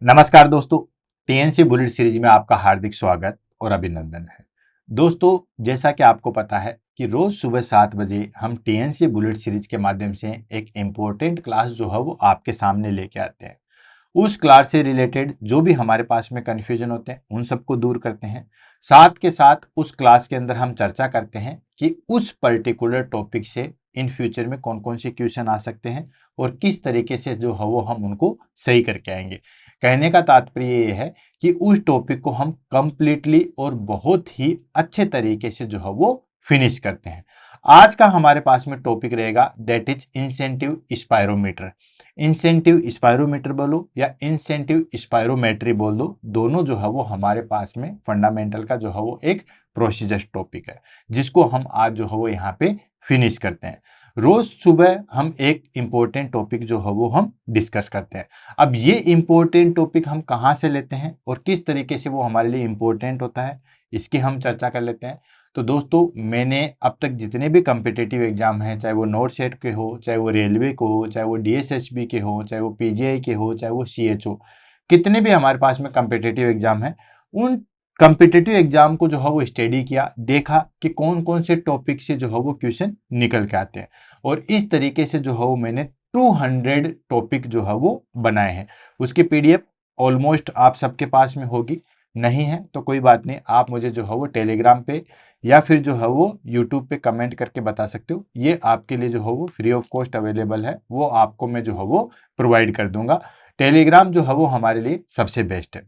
नमस्कार दोस्तों, TNC bullet series में आपका हार्दिक स्वागत और अभिनंदन है। दोस्तों, जैसा कि आपको पता है कि रोज सुबह 7 बजे हम टीएनसी बुलेट सीरीज के माध्यम से एक इम्पोर्टेंट क्लास जो है वो आपके सामने लेके आते हैं। उस क्लास से रिलेटेड जो भी हमारे पास में कन्फ्यूजन होते हैं उन सबको दूर करते हैं। साथ के साथ उस क्लास के अंदर हम चर्चा करते हैं कि उस पर्टिकुलर टॉपिक से इन फ्यूचर में कौन कौन से क्वेश्चन आ सकते हैं और किस तरीके से जो है वो हम उनको सही करके आएंगे। कहने का तात्पर्य ये है कि उस टॉपिक को हम कंप्लीटली और बहुत ही अच्छे तरीके से जो है वो फिनिश करते हैं। आज का हमारे पास में टॉपिक रहेगा that is incentive spirometer. Incentive spirometer बोलो या इंसेंटिव स्पायरोमेट्री बोल दो, दोनों जो है वो हमारे पास में फंडामेंटल का जो है वो एक प्रोसीजर टॉपिक है जिसको हम आज जो है वो यहाँ पे फिनिश करते हैं। रोज सुबह हम एक इम्पोर्टेंट टॉपिक जो है वो हम डिस्कस करते हैं। अब ये इम्पोर्टेंट टॉपिक हम कहाँ से लेते हैं और किस तरीके से वो हमारे लिए इम्पोर्टेंट होता है, इसकी हम चर्चा कर लेते हैं। तो दोस्तों, मैंने अब तक जितने भी कम्पिटिटिव एग्जाम हैं, चाहे वो नोट सेट के हो, चाहे वो रेलवे को हो, चाहे वो डीएसएसबी के हो, चाहे वो पीजीआई के हो, चाहे वो सीएचओ, कितने भी हमारे पास में कम्पिटिटिव एग्जाम हैं, उन कम्पिटिटिव एग्जाम को जो है वो स्टडी किया, देखा कि कौन कौन से टॉपिक से जो है वो क्वेश्चन निकल के आते हैं और इस तरीके से जो है वो मैंने 200 टॉपिक जो है वो बनाए हैं। उसकी पीडीएफ ऑलमोस्ट आप सबके पास में होगी। नहीं है तो कोई बात नहीं, आप मुझे जो है वो टेलीग्राम पे या फिर जो है वो यूट्यूब पे कमेंट करके बता सकते हो। ये आपके लिए जो है वो फ्री ऑफ कॉस्ट अवेलेबल है, वो आपको मैं जो है वो प्रोवाइड कर दूंगा। टेलीग्राम जो है वो हमारे लिए सबसे बेस्ट है।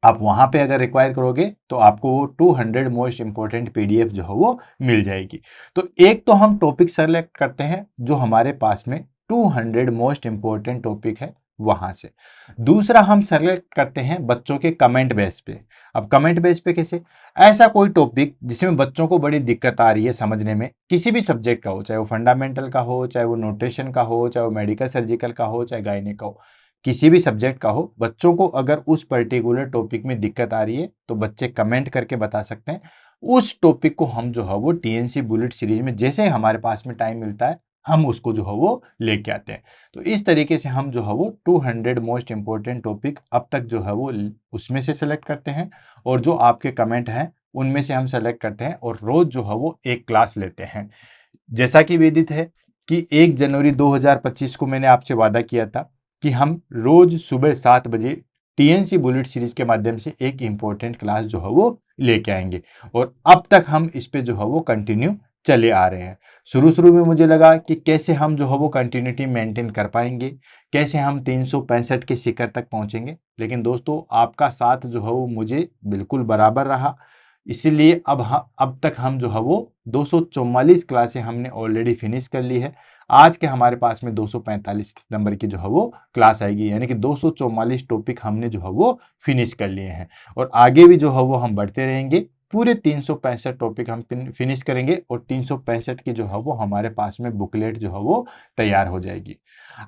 आप वहां पे अगर रिक्वायर करोगे तो आपको वो 200 मोस्ट इंपॉर्टेंट पीडीएफ जो है वो मिल जाएगी। तो एक तो हम टॉपिक सेलेक्ट करते हैं जो हमारे पास में 200 मोस्ट इंपॉर्टेंट टॉपिक है वहां से। दूसरा हम सेलेक्ट करते हैं बच्चों के कमेंट बेस पे। अब कमेंट बेस पे कैसे? ऐसा कोई टॉपिक जिसमें बच्चों को बड़ी दिक्कत आ रही है समझने में, किसी भी सब्जेक्ट का हो, चाहे वो फंडामेंटल का हो, चाहे वो न्यूट्रिशन का हो, चाहे वो मेडिकल सर्जिकल का हो, चाहे गायने का हो, किसी भी सब्जेक्ट का हो, बच्चों को अगर उस पर्टिकुलर टॉपिक में दिक्कत आ रही है तो बच्चे कमेंट करके बता सकते हैं। उस टॉपिक को हम जो है वो टीएनसी बुलेट सीरीज में जैसे हमारे पास में टाइम मिलता है हम उसको जो है वो लेके आते हैं। तो इस तरीके से हम जो है वो 200 मोस्ट इंपॉर्टेंट टॉपिक अब तक जो है वो उसमें से सेलेक्ट करते हैं और जो आपके कमेंट हैं उनमें से हम सेलेक्ट करते हैं और रोज जो है वो एक क्लास लेते हैं। जैसा कि विदित है कि 1 जनवरी 2025 को मैंने आपसे वादा किया था कि हम रोज सुबह 7 बजे टीएनसी बुलेट सीरीज के माध्यम से एक इंपॉर्टेंट क्लास जो है वो लेके आएंगे और अब तक हम इस पे जो है वो कंटिन्यू चले आ रहे हैं। शुरू में मुझे लगा कि कैसे हम जो है वो कंटिन्यूटी मेंटेन कर पाएंगे, कैसे हम 365 के शिखर तक पहुंचेंगे, लेकिन दोस्तों आपका साथ जो है वो मुझे बिल्कुल बराबर रहा। इसीलिए अब तक हम जो है वो 244 क्लासें हमने ऑलरेडी फिनिश कर ली है। आज के हमारे पास में 245 नंबर की जो है वो क्लास आएगी, यानी कि 244 टॉपिक हमने जो है वो फिनिश कर लिए हैं और आगे भी जो है वो हम बढ़ते रहेंगे। पूरे 365 टॉपिक हम फिनिश करेंगे और 365 की जो है वो हमारे पास में बुकलेट जो है वो तैयार हो जाएगी।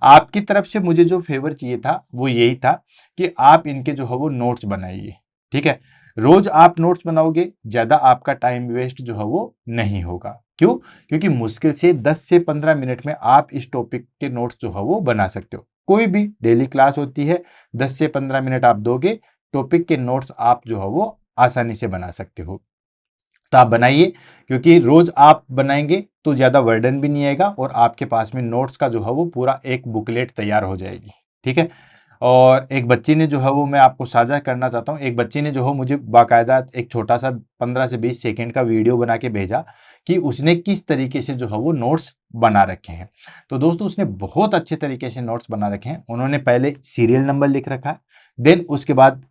आपकी तरफ से मुझे जो फेवर चाहिए था वो यही था कि आप इनके जो है वो नोट्स बनाइए। ठीक है, रोज आप नोट्स बनाओगे, ज्यादा आपका टाइम वेस्ट जो है वो नहीं होगा। क्यों? क्योंकि मुश्किल से 10 से 15 मिनट में आप इस टॉपिक के नोट्स जो है वो बना सकते हो। कोई भी डेली क्लास होती है, 10 से 15 मिनट आप दोगे, टॉपिक के नोट्स आप जो है वो आसानी से बना सकते हो। तो आप बनाइए, क्योंकि रोज आप बनाएंगे तो ज्यादा वर्डन भी नहीं आएगा और आपके पास में नोट्स का जो है वो पूरा एक बुकलेट तैयार हो जाएगी। ठीक है। और एक बच्ची ने जो है वो मैं आपको साझा करना चाहता हूँ, एक बच्ची ने जो है मुझे बाकायदा एक छोटा सा 15 से 20 सेकंड का वीडियो बना के भेजा कि उसने किस तरीके से जो है वो नोट्स बना रखे हैं। तो दोस्तों, उसने बहुत अच्छे तरीके से नोट्स बना रखे हैं। उन्होंने पहले सीरियल नंबर लिख रखा है, देन उसके बाद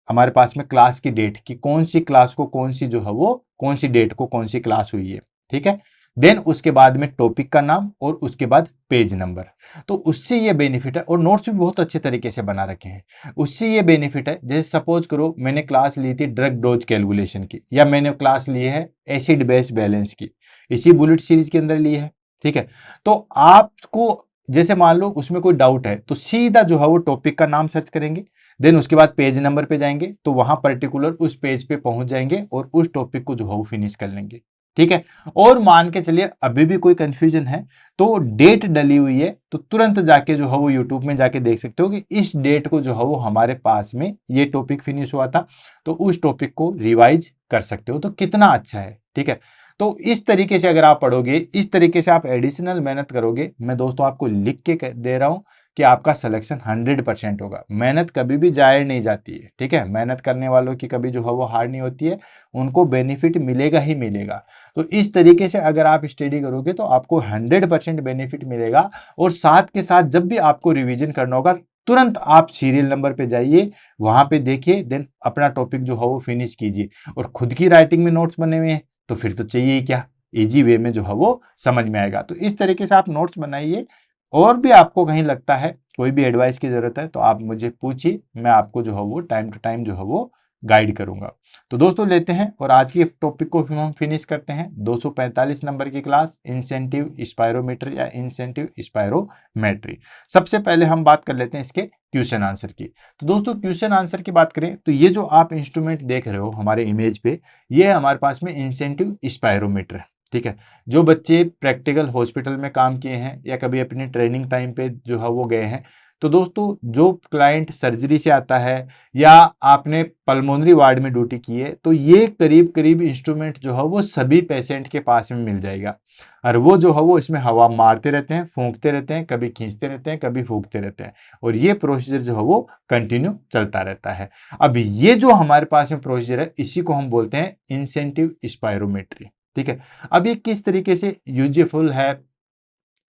हमारे पास में क्लास की डेट कि कौन सी क्लास को कौन सी जो है वो कौन सी डेट को कौन सी क्लास हुई है। ठीक है। देन उसके बाद में टॉपिक का नाम और उसके बाद पेज नंबर। तो उससे ये बेनिफिट है, और नोट्स भी बहुत अच्छे तरीके से बना रखे हैं। उससे ये बेनिफिट है, जैसे सपोज करो मैंने क्लास ली थी ड्रग डोज कैलकुलेशन की, या मैंने क्लास ली है एसिड बेस बैलेंस की, इसी बुलेट सीरीज के अंदर ली है। ठीक है। तो आपको जैसे मान लो उसमें कोई डाउट है तो सीधा जो है वो टॉपिक का नाम सर्च करेंगे, देन उसके बाद पेज नंबर पे जाएंगे तो वहां पर्टिकुलर उस पेज पे पहुंच जाएंगे और उस टॉपिक को जो है वो फिनिश कर लेंगे। ठीक है। और मान के चलिए अभी भी कोई कंफ्यूजन है तो डेट डली हुई है तो तुरंत जाके जो है वो यूट्यूब में जाके देख सकते हो कि इस डेट को जो है वो हमारे पास में ये टॉपिक फिनिश हुआ था, तो उस टॉपिक को रिवाइज कर सकते हो। तो कितना अच्छा है, ठीक है। तो इस तरीके से अगर आप पढ़ोगे, इस तरीके से आप एडिशनल मेहनत करोगे, मैं दोस्तों आपको लिख के दे रहा हूं कि आपका सिलेक्शन 100% होगा। मेहनत कभी भी जाया नहीं जाती है, ठीक है। मेहनत करने वालों की कभी जो है वो हार नहीं होती है, उनको बेनिफिट मिलेगा ही मिलेगा। तो इस तरीके से अगर आप स्टडी करोगे तो आपको 100% बेनिफिट मिलेगा। और साथ के साथ जब भी आपको रिवीजन करना होगा, तुरंत आप सीरियल नंबर पे जाइए, वहां पे देखिए, देन अपना टॉपिक जो है वो फिनिश कीजिए। और खुद की राइटिंग में नोट्स बने हुए हैं तो फिर तो चाहिए ही क्या, इजी वे में जो है वो समझ में आएगा। तो इस तरीके से आप नोट्स बनाइए। और भी आपको कहीं लगता है कोई भी एडवाइस की जरूरत है तो आप मुझे पूछिए, मैं आपको जो है वो टाइम टू टाइम जो है वो गाइड करूंगा। तो दोस्तों लेते हैं और आज के टॉपिक को हम फिनिश करते हैं। 245 नंबर की क्लास, इंसेंटिव स्पायरोमीटर या इंसेंटिव स्पायरोमेट्री। सबसे पहले हम बात कर लेते हैं इसके क्वेश्चन आंसर की। तो दोस्तों क्वेश्चन आंसर की बात करें तो ये जो आप इंस्ट्रूमेंट देख रहे हो हमारे इमेज पे, ये है हमारे पास में इंसेंटिव स्पायरोमीटर है, ठीक है। जो बच्चे प्रैक्टिकल हॉस्पिटल में काम किए हैं या कभी अपनी ट्रेनिंग टाइम पे जो है वो गए हैं, तो दोस्तों जो क्लाइंट सर्जरी से आता है या आपने पल्मोनरी वार्ड में ड्यूटी की है, तो ये करीब करीब इंस्ट्रूमेंट जो है वो सभी पेशेंट के पास में मिल जाएगा। और वो जो है वो इसमें हवा मारते रहते हैं, फूंकते रहते हैं, कभी खींचते रहते हैं, कभी फूंकते रहते हैं, और ये प्रोसीजर जो है वो कंटिन्यू चलता रहता है। अब ये जो हमारे पास में प्रोसीजर है, इसी को हम बोलते हैं इंसेंटिव स्पायरोमेट्री, ठीक है। अब ये किस तरीके से यूजफुल है,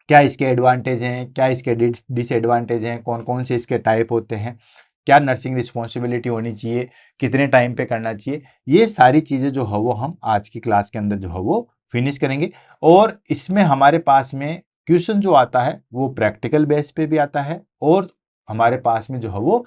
क्या इसके एडवांटेज हैं, क्या इसके डिसएडवांटेज हैं, कौन कौन से इसके टाइप होते हैं, क्या नर्सिंग रिस्पॉन्सिबिलिटी होनी चाहिए, कितने टाइम पे करना चाहिए, ये सारी चीज़ें जो है वो हम आज की क्लास के अंदर जो है वो फिनिश करेंगे। और इसमें हमारे पास में क्वेश्चन जो आता है वो प्रैक्टिकल बेस पे भी आता है और हमारे पास में जो है वो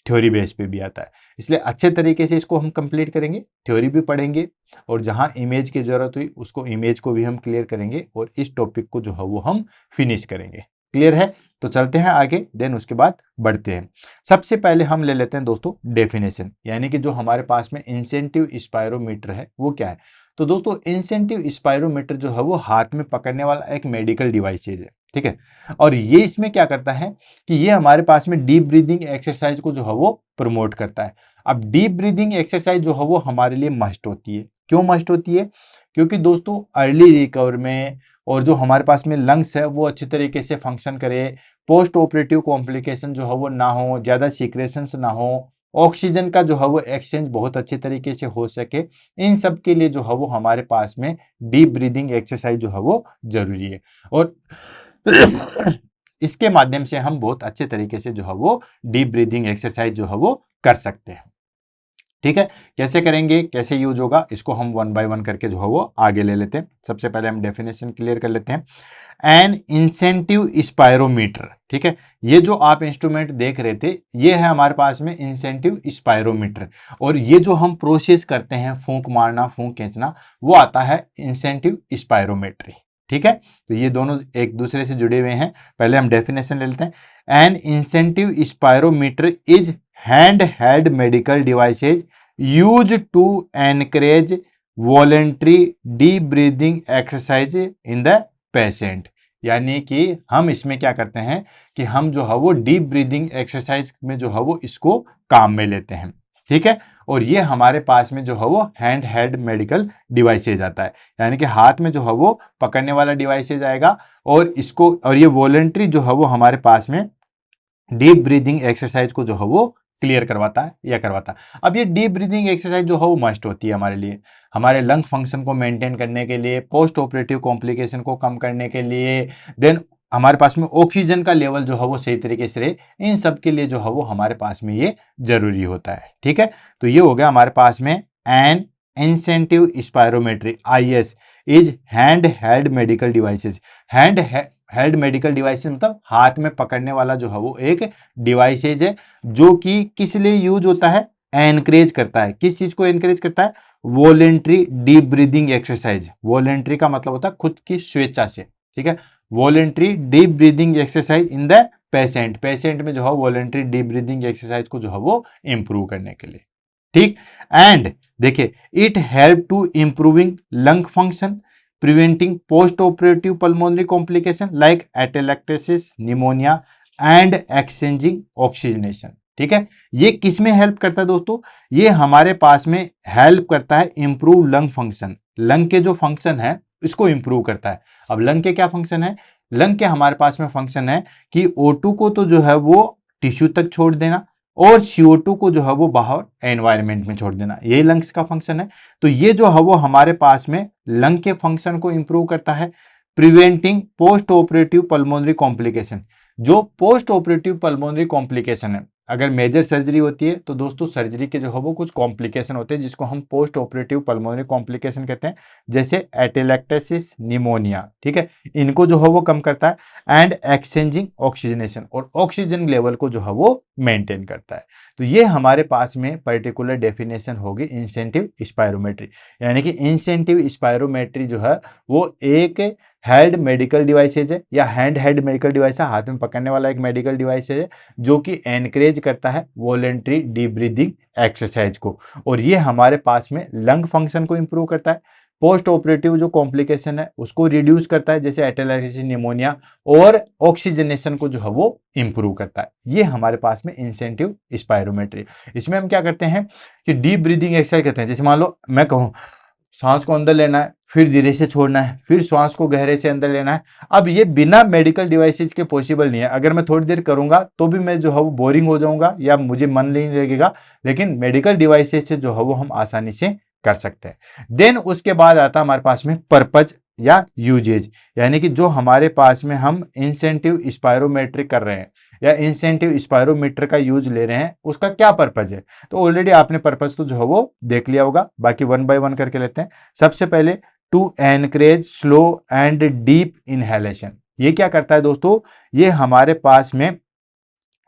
थ्योरी बेस पे भी आता है। इसलिए अच्छे तरीके से इसको हम कंप्लीट करेंगे, थ्योरी भी पढ़ेंगे और जहां इमेज की जरूरत हुई उसको इमेज को भी हम क्लियर करेंगे और इस टॉपिक को जो है वो हम फिनिश करेंगे। क्लियर है? तो चलते हैं आगे, देन उसके बाद बढ़ते हैं। सबसे पहले हम ले लेते हैं दोस्तों डेफिनेशन, यानी कि जो हमारे पास में इंसेंटिव स्पायरोमीटर है वो क्या है। तो दोस्तों इंसेंटिव स्पायरोमीटर जो है वो हाथ में पकड़ने वाला एक मेडिकल डिवाइस है, ठीक है। और ये इसमें क्या करता है कि ये हमारे पास में डीप ब्रीदिंग एक्सरसाइज को जो है वो प्रमोट करता है। अब डीप ब्रीदिंग एक्सरसाइज जो है वो हमारे लिए मस्ट होती है। क्यों मस्ट होती है? क्योंकि दोस्तों अर्ली रिकवर में और जो हमारे पास में लंग्स है वो अच्छे तरीके से फंक्शन करे, पोस्ट ऑपरेटिव कॉम्प्लिकेशन जो है वो ना हो, ज़्यादा सीक्रेशंस ना हो, ऑक्सीजन का जो है वो एक्सचेंज बहुत अच्छे तरीके से हो सके, इन सब के लिए जो है वो हमारे पास में डीप ब्रीदिंग एक्सरसाइज जो है वो जरूरी है। और इसके माध्यम से हम बहुत अच्छे तरीके से जो है वो डीप ब्रीदिंग एक्सरसाइज जो है वो कर सकते हैं, ठीक है। कैसे करेंगे, कैसे यूज होगा, इसको हम वन बाय वन करके जो है वो आगे ले लेते हैं। सबसे पहले हम डेफिनेशन क्लियर कर लेते हैं। एन इंसेंटिव स्पायरोमीटर, ठीक है। ये जो आप इंस्ट्रूमेंट देख रहे थे ये है हमारे पास में इंसेंटिव स्पायरोमीटर, और ये जो हम प्रोसेस करते हैं फूंक मारना फूंक खींचना, वो आता है इंसेंटिव स्पायरोमेट्री, ठीक है। तो ये दोनों एक दूसरे से जुड़े हुए हैं। पहले हम डेफिनेशन ले लेते हैं। An incentive spirometer is hand held medical devices use to encourage voluntary deep breathing exercise in the patient. यानी कि हम इसमें क्या करते हैं कि हम जो है वो डीप ब्रीदिंग एक्सरसाइज में जो है वो इसको काम में लेते हैं, ठीक है। और ये हमारे पास में जो है वो हैंड हेल्ड मेडिकल डिवाइसेज आता है, यानी कि हाथ में जो है वो पकड़ने वाला डिवाइसेज आएगा और इसको, और ये वॉलेंट्री जो है वो हमारे पास में डीप ब्रीदिंग एक्सरसाइज को जो है वो क्लियर करवाता है या करवाता है। अब ये डीप ब्रीदिंग एक्सरसाइज जो है वो मस्ट होती है हमारे लिए, हमारे लंग फंक्शन को मेंटेन करने के लिए, पोस्ट ऑपरेटिव कॉम्प्लिकेशन को कम करने के लिए, देन हमारे पास में ऑक्सीजन का लेवल जो है वो सही तरीके से रहे, इन सब के लिए जो है वो हमारे पास में ये जरूरी होता है, ठीक है। तो ये हो गया हमारे पास में an incentive spirometry IS is hand held medical devices. Hand held medical devices मतलब हाथ में पकड़ने वाला जो है वो एक डिवाइसेज है, जो कि किस लिए यूज होता है, एनकरेज करता है। किस चीज को एनकरेज करता है? Voluntary deep breathing exercise. Voluntary का मतलब होता है खुद की स्वेच्छा से, ठीक है। Voluntary deep breathing exercise in the patient, patient में जो है वॉलेंट्री डीप ब्रीदिंग एक्सरसाइज को जो है वो इंप्रूव करने के लिए, ठीक। एंड देखिए it help to improving lung function, preventing post operative pulmonary complication like atelectasis, pneumonia and exchanging oxygenation. ठीक है, ये किस में हेल्प करता है दोस्तों? ये हमारे पास में हेल्प करता है इंप्रूव लंग फंक्शन। लंग के जो फंक्शन है इसको इंप्रूव करता है। अब लंग के क्या फंक्शन है? लंग के हमारे पास में फंक्शन है कि O2 को तो जो है वो टिश्यू तक छोड़ देना और CO2 को जो है वो बाहर एनवायरनमेंट में छोड़ देना, यही लंग्स का फंक्शन है। तो ये जो है वो हमारे पास में लंग के फंक्शन को इंप्रूव करता है। Preventing post operative pulmonary complication, जो पोस्ट ऑपरेटिव पल्मोनरी कॉम्प्लिकेशन है, अगर मेजर सर्जरी होती है तो दोस्तों सर्जरी के जो है वो कुछ कॉम्प्लिकेशन होते हैं जिसको हम पोस्ट ऑपरेटिव पल्मोनरी कॉम्प्लिकेशन कहते हैं, जैसे एटेलेक्टेसिस, निमोनिया। ठीक है, इनको जो है वो कम करता है एंड एक्सचेंजिंग ऑक्सीजनेशन, और ऑक्सीजन लेवल को जो है वो मेंटेन करता है। तो ये हमारे पास में पर्टिकुलर डेफिनेशन होगी इंसेंटिव स्पायरोमेट्री। यानी कि इंसेंटिव स्पायरोमेट्री जो है वो एक हेल्ड मेडिकल डिवाइसेज है या हैंड हेल्ड मेडिकल डिवाइस है, हाथ में पकड़ने वाला एक मेडिकल डिवाइस है जो कि एनकरेज करता है वॉलेंट्री डीप ब्रीदिंग एक्सरसाइज को, और ये हमारे पास में लंग फंक्शन को इंप्रूव करता है। पोस्ट ऑपरेटिव जो कॉम्प्लिकेशन है उसको रिड्यूस करता है, जैसे एटेलेक्टेसिस, निमोनिया, और ऑक्सीजनेशन को जो है वो इंप्रूव करता है। ये हमारे पास में इंसेंटिव स्पायरोमेट्री। इसमें हम क्या करते हैं कि डीप ब्रीदिंग एक्सरसाइज करते हैं। जैसे मान लो मैं कहूँ सांस को अंदर लेना है, फिर धीरे से छोड़ना है, फिर श्वास को गहरे से अंदर लेना है। अब ये बिना मेडिकल डिवाइसेस के पॉसिबल नहीं है। अगर मैं थोड़ी देर करूंगा तो भी मैं जो है वो बोरिंग हो जाऊंगा या मुझे मन नहीं लगेगा, लेकिन मेडिकल डिवाइसेस से जो है वो हम आसानी से कर सकते हैं। देन उसके बाद आता है हमारे पास में पर्पज या यूजेज, यानी कि जो हमारे पास में हम इंसेंटिव स्पायरोमेट्री कर रहे हैं या इंसेंटिव स्पायरोमीटर का यूज ले रहे हैं, उसका क्या पर्पज है। तो ऑलरेडी आपने पर्पज तो जो है वो देख लिया होगा, बाकी वन बाय वन करके लेते हैं। सबसे पहले to encourage slow and deep inhalation. ये क्या करता है दोस्तों? ये हमारे पास में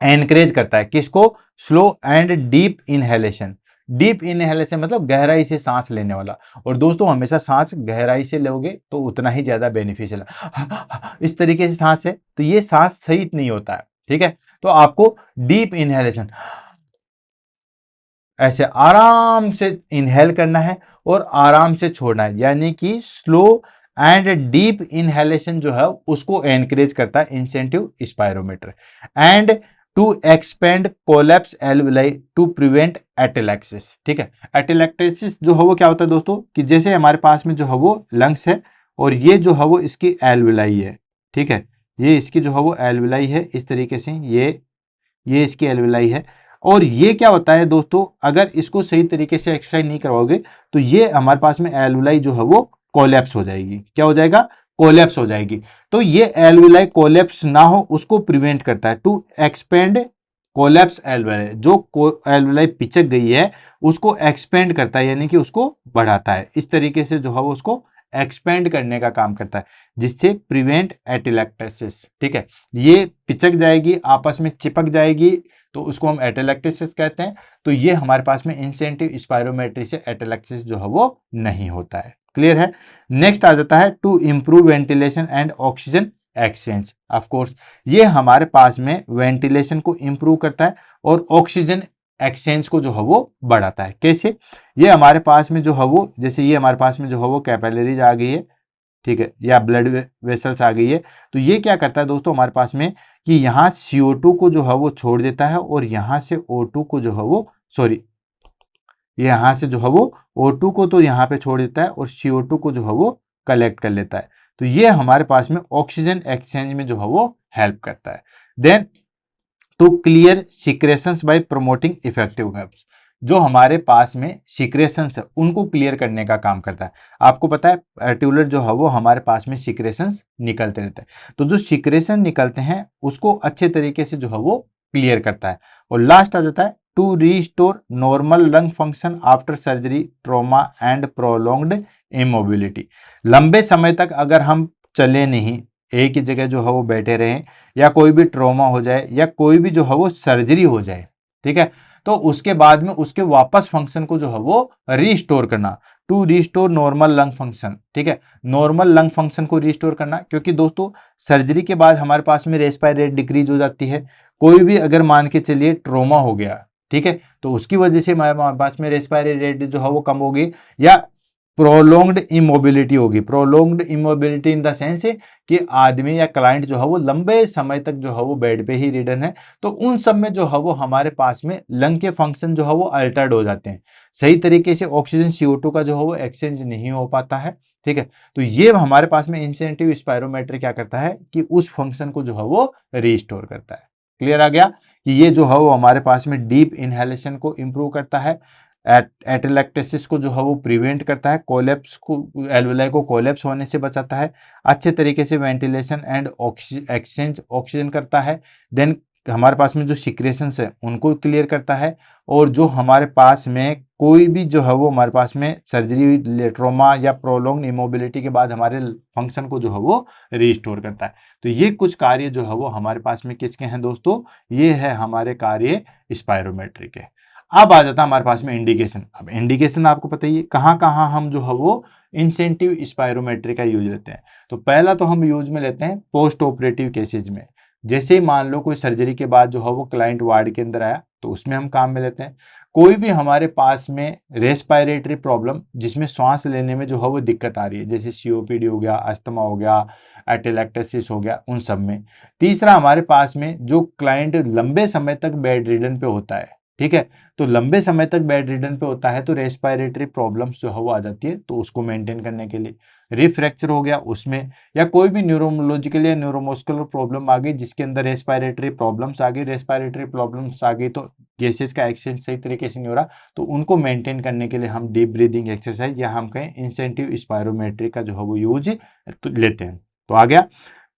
एनकरेज करता है किसको? Slow and deep inhalation. Deep inhalation मतलब गहराई से सांस लेने वाला, और दोस्तों हमेशा सांस गहराई से लोगे तो उतना ही ज्यादा बेनिफिशियल है। इस तरीके से सांस है तो ये सांस सही नहीं होता है। ठीक है, तो आपको डीप इनहेलेशन ऐसे आराम से इनहेल करना है और आराम से छोड़ना है, यानी कि स्लो एंड डीप इनहेलेशन जो है उसको एनकरेज करता है incentive spirometer. And to expand collapse alveoli to prevent atelectasis. ठीक है, एटेलेक्टेसिस जो है वो क्या होता है दोस्तों कि जैसे हमारे पास में जो है वो लंग्स है और ये जो है वो इसकी एल्विलाई है। ठीक है, ये इसकी जो है वो एल्विलाई है, इस तरीके से ये इसकी एल्विलाई है। और ये क्या होता है दोस्तों, अगर इसको सही तरीके से एक्सरसाइज नहीं करवाओगे तो ये हमारे पास में एल्विलाई जो है वो कोलैप्स हो जाएगी। क्या हो जाएगा? कोलैप्स हो जाएगी। तो ये एल्विलाई कोलैप्स ना हो उसको प्रिवेंट करता है। टू एक्सपेंड कोलैप्स एल्विलाई, जो एल्विलाई पिचक गई है उसको एक्सपेंड करता है, यानी कि उसको बढ़ाता है। इस तरीके से जो है वो उसको एक्सपेंड करने का काम करता है, जिससे प्रिवेंट एटेलेक्टेसिस। ठीक है, ये पिचक जाएगी, आपस में चिपक जाएगी, तो उसको हम एटेलेक्टेसिस कहते हैं। तो ये हमारे पास में इंसेंटिव स्पायरोमेट्री से एटेलेक्टेसिस जो है वो नहीं होता है। क्लियर है? नेक्स्ट आ जाता है to improve ventilation and oxygen exchange. Of course ये हमारे पास में वेंटिलेशन को इंप्रूव करता है और ऑक्सीजन एक्सचेंज को जो है वो बढ़ाता है। कैसे? ये हमारे पास में जो है वो, जैसे ये हमारे पास में जो है वो कैपिलरीज आ गई है, ठीक है, या ब्लड वेसल्स आ गई है, तो ये क्या करता है दोस्तों हमारे पास में कि यहाँ CO2 को जो है वो छोड़ देता है और यहाँ से O2 को जो है वो यहाँ से जो है वो O2 को तो यहाँ पे छोड़ देता है और CO2 को जो है वो कलेक्ट कर लेता है। तो ये हमारे पास में ऑक्सीजन एक्सचेंज में जो है वो हेल्प करता है। Then to clear secretions by promoting effective helps, जो हमारे पास में सिक्रेशंस है उनको क्लियर करने का काम करता है। आपको पता है पर्टिकुलर जो है वो हमारे पास में सिक्रेशंस निकलते रहते हैं, तो जो सिक्रेशन निकलते हैं उसको अच्छे तरीके से जो है वो क्लियर करता है। और लास्ट आ जाता है to restore normal lung function after surgery, trauma and prolonged immobility. लंबे समय तक अगर हम चले नहीं, एक ही जगह जो है वो बैठे रहें, या कोई भी ट्रॉमा हो जाए या कोई भी जो है वो सर्जरी हो जाए, ठीक है, तो उसके बाद में उसके वापस फंक्शन को जो है वो रीस्टोर करना, to restore normal lung function. ठीक है, नॉर्मल लंग फंक्शन को रीस्टोर करना, क्योंकि दोस्तों सर्जरी के बाद हमारे पास में रेस्पिरेटरी रेट डिक्रीज हो जाती है। कोई भी अगर मान के चलिए ट्रॉमा हो गया, ठीक है। तो उसकी वजह से हमारे पास में रेस्पिरेटरी रेट जो है वो कम होगी, या प्रोलोंग्ड इमोबिलिटी होगी। Prolonged immobility in the sense कि आदमी या क्लाइंट जो है वो लंबे समय तक जो है वो बेड पे ही रिडन है, तो उन सब में जो है वो हमारे पास में लंग के फंक्शन जो है वो अल्टर्ड हो जाते हैं। सही तरीके से ऑक्सीजन CO2 का जो है वो एक्सचेंज नहीं हो पाता है, ठीक है। तो ये हमारे पास में इंसेंटिव स्पायरोमेट्री क्या करता है कि उस फंक्शन को जो है वो रिस्टोर करता है। क्लियर आ गया कि ये जो है वो हमारे पास में डीप इनहेलेशन को इंप्रूव करता है, एटेलेक्टेसिस को जो है वो प्रिवेंट करता है, कोलेप्स को, एल्वेलाई को कोलेप्स होने से बचाता है, अच्छे तरीके से वेंटिलेशन एंड एक्सचेंज ऑक्सीजन करता है। देन हमारे पास में जो सिक्रेशंस है उनको क्लियर करता है, और जो हमारे पास में कोई भी जो है वो हमारे पास में सर्जरी, ट्रोमा या प्रोलॉन्ग इमोबिलिटी के बाद हमारे फंक्शन को जो है वो रिस्टोर करता है। तो ये कुछ कार्य जो है वो हमारे पास में किसके हैं दोस्तों, ये है हमारे कार्य स्पायरोमेट्री के। अब आ जाता है हमारे पास में इंडिकेशन। अब इंडिकेशन आपको पता ही है कहाँ कहाँ हम जो है वो इंसेंटिव स्पायरोमेट्री का यूज लेते हैं। तो पहला तो हम यूज में लेते हैं पोस्ट ऑपरेटिव केसेज में। जैसे ही मान लो कोई सर्जरी के बाद जो है वो क्लाइंट वार्ड के अंदर आया, तो उसमें हम काम में लेते हैं। कोई भी हमारे पास में रेस्पिरेटरी प्रॉब्लम जिसमें सांस लेने में जो है वो दिक्कत आ रही है, जैसे COPD हो गया, अस्थमा हो गया, एटेलेक्टेसिस हो गया, उन सब में। तीसरा हमारे पास में जो क्लाइंट लंबे समय तक बेड रिडन पे होता है, ठीक है। तो लंबे समय तक बेड रिडन पे होता है तो रेस्पिरेटरी प्रॉब्लम्स जो है वो आ जाती है, तो उसको मेंटेन करने के लिए रिफ्रैक्चर हो गया उसमें, या कोई भी न्यूरोलॉजिकल या न्यूरोमस्कुलर प्रॉब्लम आ गई जिसके अंदर रेस्पिरेटरी प्रॉब्लम्स आ गई, रेस्पिरेटरी प्रॉब्लम्स आ गई तो गैसेज का एक्सचेंज सही तरीके से नहीं हो रहा, तो उनको मेंटेन करने के लिए हम डीप ब्रीदिंग एक्सरसाइज या हम कहें इंसेंटिव स्पायरोमेट्री का जो है वो यूज लेते हैं। तो आ गया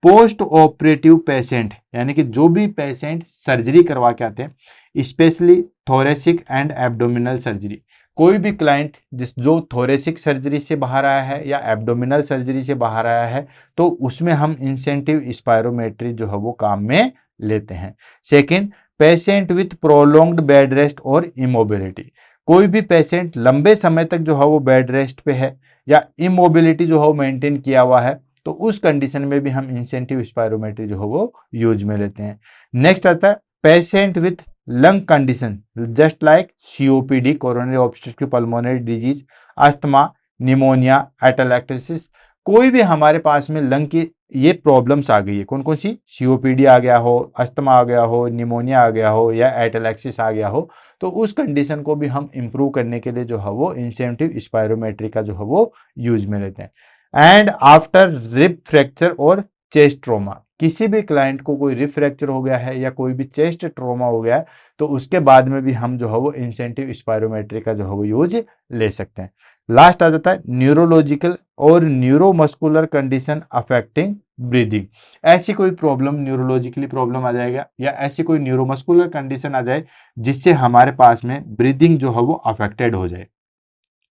पोस्ट ऑपरेटिव पेशेंट, यानी कि जो भी पेशेंट सर्जरी करवा के आते हैं, specially thoracic and abdominal surgery. कोई भी क्लाइंट जो थोरेसिक सर्जरी से बाहर आया है या एब्डोमिनल सर्जरी से बाहर आया है, तो उसमें हम इंसेंटिव स्पायरोमेट्री जो है वो काम में लेते हैं। Second, patient with prolonged bed rest और इमोबिलिटी। कोई भी पेशेंट लंबे समय तक जो है वो बेड रेस्ट पे है या इमोबिलिटी जो है वो मेंटेन किया हुआ है, तो उस कंडीशन में भी हम इंसेंटिव स्पायरोमेट्री जो है वो यूज में लेते हैं। नेक्स्ट आता है patient with lung condition just like COPD, coronary obstructive pulmonary disease, asthma, pneumonia, atelectasis. कोई भी हमारे पास में लंग की ये प्रॉब्लम्स आ गई है, कौन कौन सी, COPD आ गया हो, अस्थमा आ गया हो, निमोनिया आ गया हो या एटेलेक्सिस आ गया हो, तो उस कंडीशन को भी हम इंप्रूव करने के लिए जो है वो इंसेंटिव स्पायरोमेट्री का जो है वो यूज में लेते हैं। एंड आफ्टर रिब फ्रैक्चर और चेस्ट ट्रोमा, किसी भी क्लाइंट को कोई रिब फ्रैक्चर हो गया है या कोई भी चेस्ट ट्रोमा हो गया है, तो उसके बाद में भी हम जो है वो इंसेंटिव स्पायरोमेट्री का जो है वो यूज ले सकते हैं। लास्ट आ जाता है न्यूरोलॉजिकल और न्यूरोमस्कुलर कंडीशन अफेक्टिंग ब्रीदिंग। ऐसी कोई प्रॉब्लम, न्यूरोलॉजिकली प्रॉब्लम आ जाएगा या ऐसी कोई न्यूरोमस्कुलर कंडीशन आ जाए जिससे हमारे पास में ब्रीदिंग जो है वो अफेक्टेड हो जाए,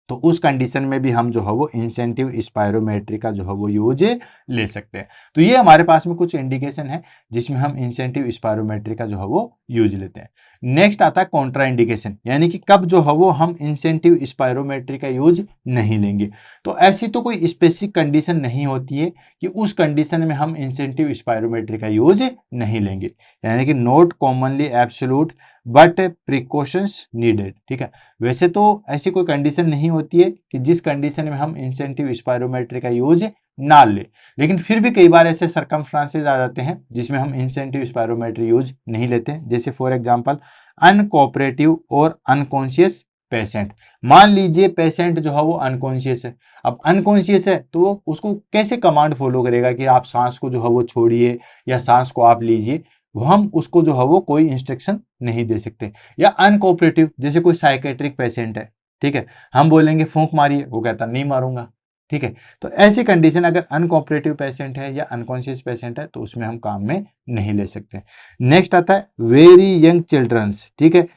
तो उस कंडीशन में भी हम जो है वो इंसेंटिव स्पायरोमेट्री का जो है वो यूज ले सकते हैं। तो ये हमारे पास में कुछ इंडिकेशन है जिसमें हम इंसेंटिव स्पायरोमेट्री का जो है वो यूज लेते हैं। नेक्स्ट आता है कॉन्ट्रा इंडिकेशन, यानी कि कब जो है वो हम इंसेंटिव स्पायरोमेट्री का यूज नहीं लेंगे। तो ऐसी तो कोई स्पेसिफिक कंडीशन नहीं होती है कि उस कंडीशन में हम इंसेंटिव स्पायरोमेट्री का यूज नहीं लेंगे, यानी कि not commonly absolute but precautions needed, ठीक है। वैसे तो ऐसी कोई कंडीशन नहीं होती है कि जिस कंडीशन में हम इंसेंटिव स्पायरोमेट्री का यूज ना ले, लेकिन फिर भी कई बार ऐसे सरकमस्टांसेस आ जाते हैं जिसमें हम इंसेंटिव स्पायरोमेट्री यूज नहीं लेते हैं। जैसे फॉर एग्जांपल अनकोऑपरेटिव और अनकॉन्शियस पेशेंट। मान लीजिए पेशेंट जो है वो अनकॉन्शियस है। अब अनकॉन्शियस है तो वो उसको कैसे कमांड फॉलो करेगा कि आप सांस को जो है वो छोड़िए या सांस को आप लीजिए, वो हम उसको जो है वो कोई इंस्ट्रक्शन नहीं दे सकते। या अनकोऑपरेटिव, जैसे कोई साइकेट्रिक पेशेंट है, ठीक है, हम बोलेंगे फूंक मारिए, वो कहता नहीं मारूंगा, ठीक है। तो ऐसी कंडीशन अगर अनकोऑपरेटिव पेशेंट है या अनकॉन्शियस पेशेंट है तो उसमें हम काम में नहीं ले सकते। नेक्स्ट आता है वेरी यंग चिल्ड्रंस, ठीक है।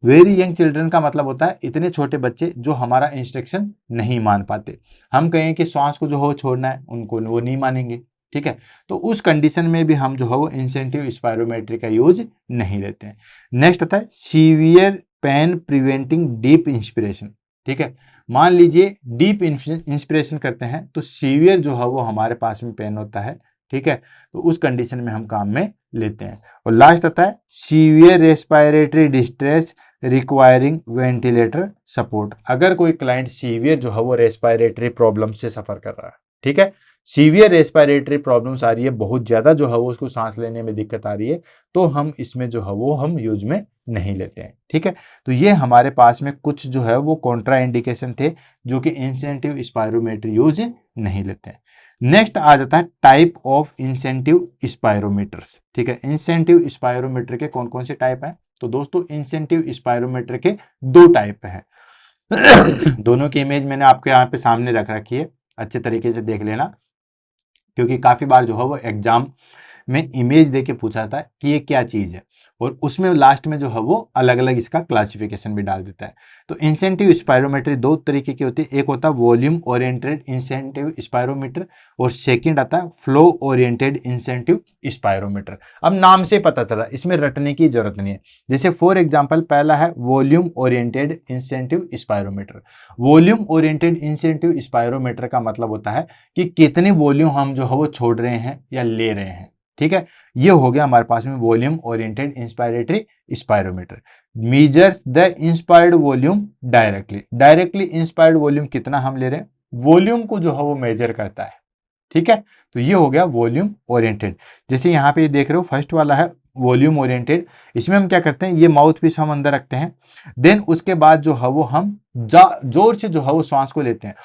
वेरी यंग चिल्ड्रन का मतलब होता है इतने छोटे बच्चे जो हमारा इंस्ट्रक्शन नहीं मान पाते। हम कहें कि श्वास को जो हो छोड़ना है, उनको वो नहीं मानेंगे, ठीक है। तो उस कंडीशन में भी हम जो है वो इंसेंटिव स्पायरोमेट्री का यूज नहीं लेते हैं। नेक्स्ट आता है severe pain preventing deep inspiration, ठीक है। मान लीजिए डीप इंस्पिरेशन करते हैं तो सीवियर जो है वो हमारे पास में पेन होता है, ठीक है। तो उस कंडीशन में हम काम में लेते हैं। और लास्ट आता है severe respiratory distress requiring ventilator support. अगर कोई क्लाइंट सीवियर जो है वो रेस्पिरेटरी प्रॉब्लम से सफर कर रहा है, ठीक है, सीवियर रेस्पिरेटरी प्रॉब्लम्स आ रही है, बहुत ज्यादा जो है वो उसको सांस लेने में दिक्कत आ रही है, तो हम इसमें जो है वो हम यूज में नहीं लेते हैं, ठीक है। तो ये हमारे पास में कुछ जो है वो कॉन्ट्रा इंडिकेशन थे जो कि इंसेंटिव स्पायरोमीटर यूज नहीं लेते हैं। नेक्स्ट आ जाता है टाइप ऑफ इंसेंटिव स्पायरोमीटर्स, ठीक है। इंसेंटिव स्पायरोमीटर के कौन कौन से टाइप हैं? तो दोस्तों इंसेंटिव स्पायरोमीटर के दो टाइप हैं। दोनों की इमेज मैंने आपके यहाँ पे सामने रख रखी है, अच्छे तरीके से देख लेना, क्योंकि काफी बार जो है वो एग्जाम में इमेज दे के पूछा था कि ये क्या चीज है, और उसमें लास्ट में जो है वो अलग अलग इसका क्लासिफिकेशन भी डाल देता है। तो इंसेंटिव स्पायरोमीटर दो तरीके की होती है, एक होता है वॉल्यूम ओरिएंटेड इंसेंटिव स्पायरोमीटर, और सेकंड आता है फ्लो ओरिएंटेड इंसेंटिव स्पायरोमीटर। अब नाम से पता चला, इसमें रटने की जरूरत नहीं है। जैसे फॉर एग्जाम्पल पहला है volume oriented incentive spirometer. Volume oriented incentive spirometer का मतलब होता है कि कितनी वॉल्यूम हम जो है वो छोड़ रहे हैं या ले रहे हैं, ठीक है। ये हो गया हमारे पास में volume oriented inspiratory spirometer. Measures the inspired volume directly, directly inspired volume कितना हम ले रहे हैं, वॉल्यूम को जो है वो मेजर करता है, ठीक है। तो ये हो गया वॉल्यूम ओरिएंटेड। जैसे यहाँ पे देख रहे हो फर्स्ट वाला है वॉल्यूम ओरिएंटेड, इसमें हम क्या करते हैं, ये माउथ पीस हम अंदर रखते हैं, देन उसके बाद जो है वो हम जोर से जो है वो सांस को लेते हैं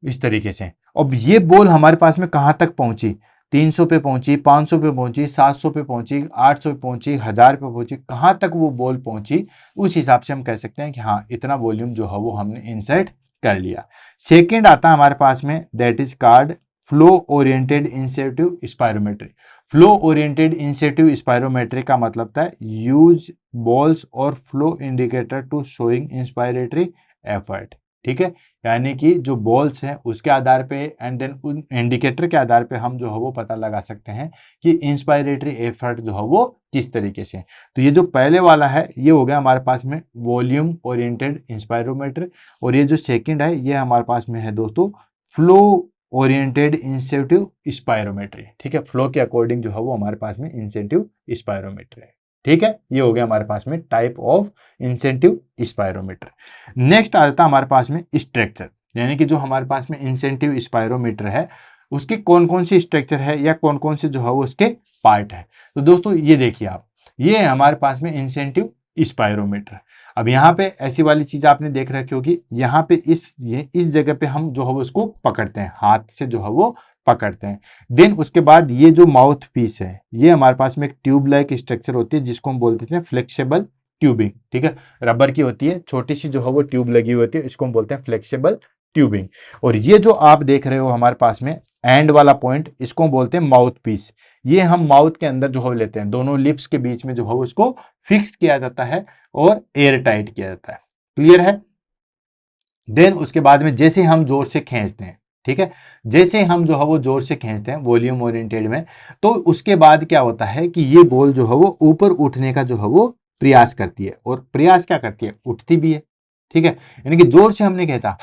इस तरीके से। अब ये बॉल हमारे पास में कहाँ तक पहुंची, 300 पे पहुंची, 500 पे पहुंची, 700 पे पहुंची, 800 पे पहुंची, 1000 पे पहुंची, कहाँ तक वो बॉल पहुंची, उस हिसाब से हम कह सकते हैं कि हाँ इतना वॉल्यूम जो है वो हमने इंसर्ट कर लिया। सेकेंड आता है हमारे पास में, that is called flow oriented incentive spirometry. Flow oriented incentive spirometry का मतलब था यूज बॉल्स और flow indicator to showing inspiratory effort, ठीक है। यानी कि जो बॉल्स हैं उसके आधार पे एंड देन उन इंडिकेटर के आधार पे हम जो है वो पता लगा सकते हैं कि इंस्पायरेटरी एफर्ट जो है वो किस तरीके से है। तो ये जो पहले वाला है ये हो गया हमारे पास में वॉल्यूम ओरिएंटेड इंस्पायरोमीटर, और ये जो सेकंड है ये हमारे पास में है दोस्तों फ्लो ओरिएंटेड इंसेंटिव स्पायरोमेट्री, ठीक है। फ्लो के अकॉर्डिंग जो है वो हमारे पास में इंसेंटिव स्पायरोमेट्री है, ठीक है। ये हो गया हमारे पास में type of incentive spirometer. Next आ जाता है हमारे पास में स्ट्रक्चर, यानी कि जो हमारे पास में इंसेंटिव स्पायरोमीटर है उसके कौन कौन से स्ट्रक्चर है या कौन कौन से जो है वो उसके पार्ट है। तो दोस्तों ये देखिए आप, ये है हमारे पास में इंसेंटिव स्पायरोमीटर। अब यहाँ पे ऐसी वाली चीज आपने देख रखी होगी, यहाँ पे इस जगह पे हम जो है वो उसको पकड़ते हैं, हाथ से जो है वो पकड़ते हैं। देन उसके बाद ये जो माउथ पीस है ये हमारे पास में एक ट्यूब लाइक स्ट्रक्चर होती है जिसको हम बोलते हैं फ्लेक्सिबल ट्यूबिंग, ठीक है। रबर की होती है, छोटी सी जो है वो ट्यूब लगी हुई होती है, इसको हम बोलते हैं फ्लेक्सिबल ट्यूबिंग। और ये जो आप देख रहे हो हमारे पास में एंड वाला पॉइंट, इसको हम बोलते हैं माउथ पीस। ये हम माउथ के अंदर जो है लेते हैं, दोनों लिप्स के बीच में जो है उसको फिक्स किया जाता है और एयर टाइट किया जाता है, क्लियर है। देन उसके बाद में जैसे हम जोर से खींचते हैं, ठीक है, जैसे हम जो है वो जोर से खींचते हैं वॉल्यूम ओरिएंटेड में, तो उसके बाद क्या होता है कि ये बॉल जो है वो ऊपर उठने का जो है वो प्रयास करती है, और प्रयास क्या करती है, उठती भी है, ठीक है। यानी कि जोर से हमने खींचा,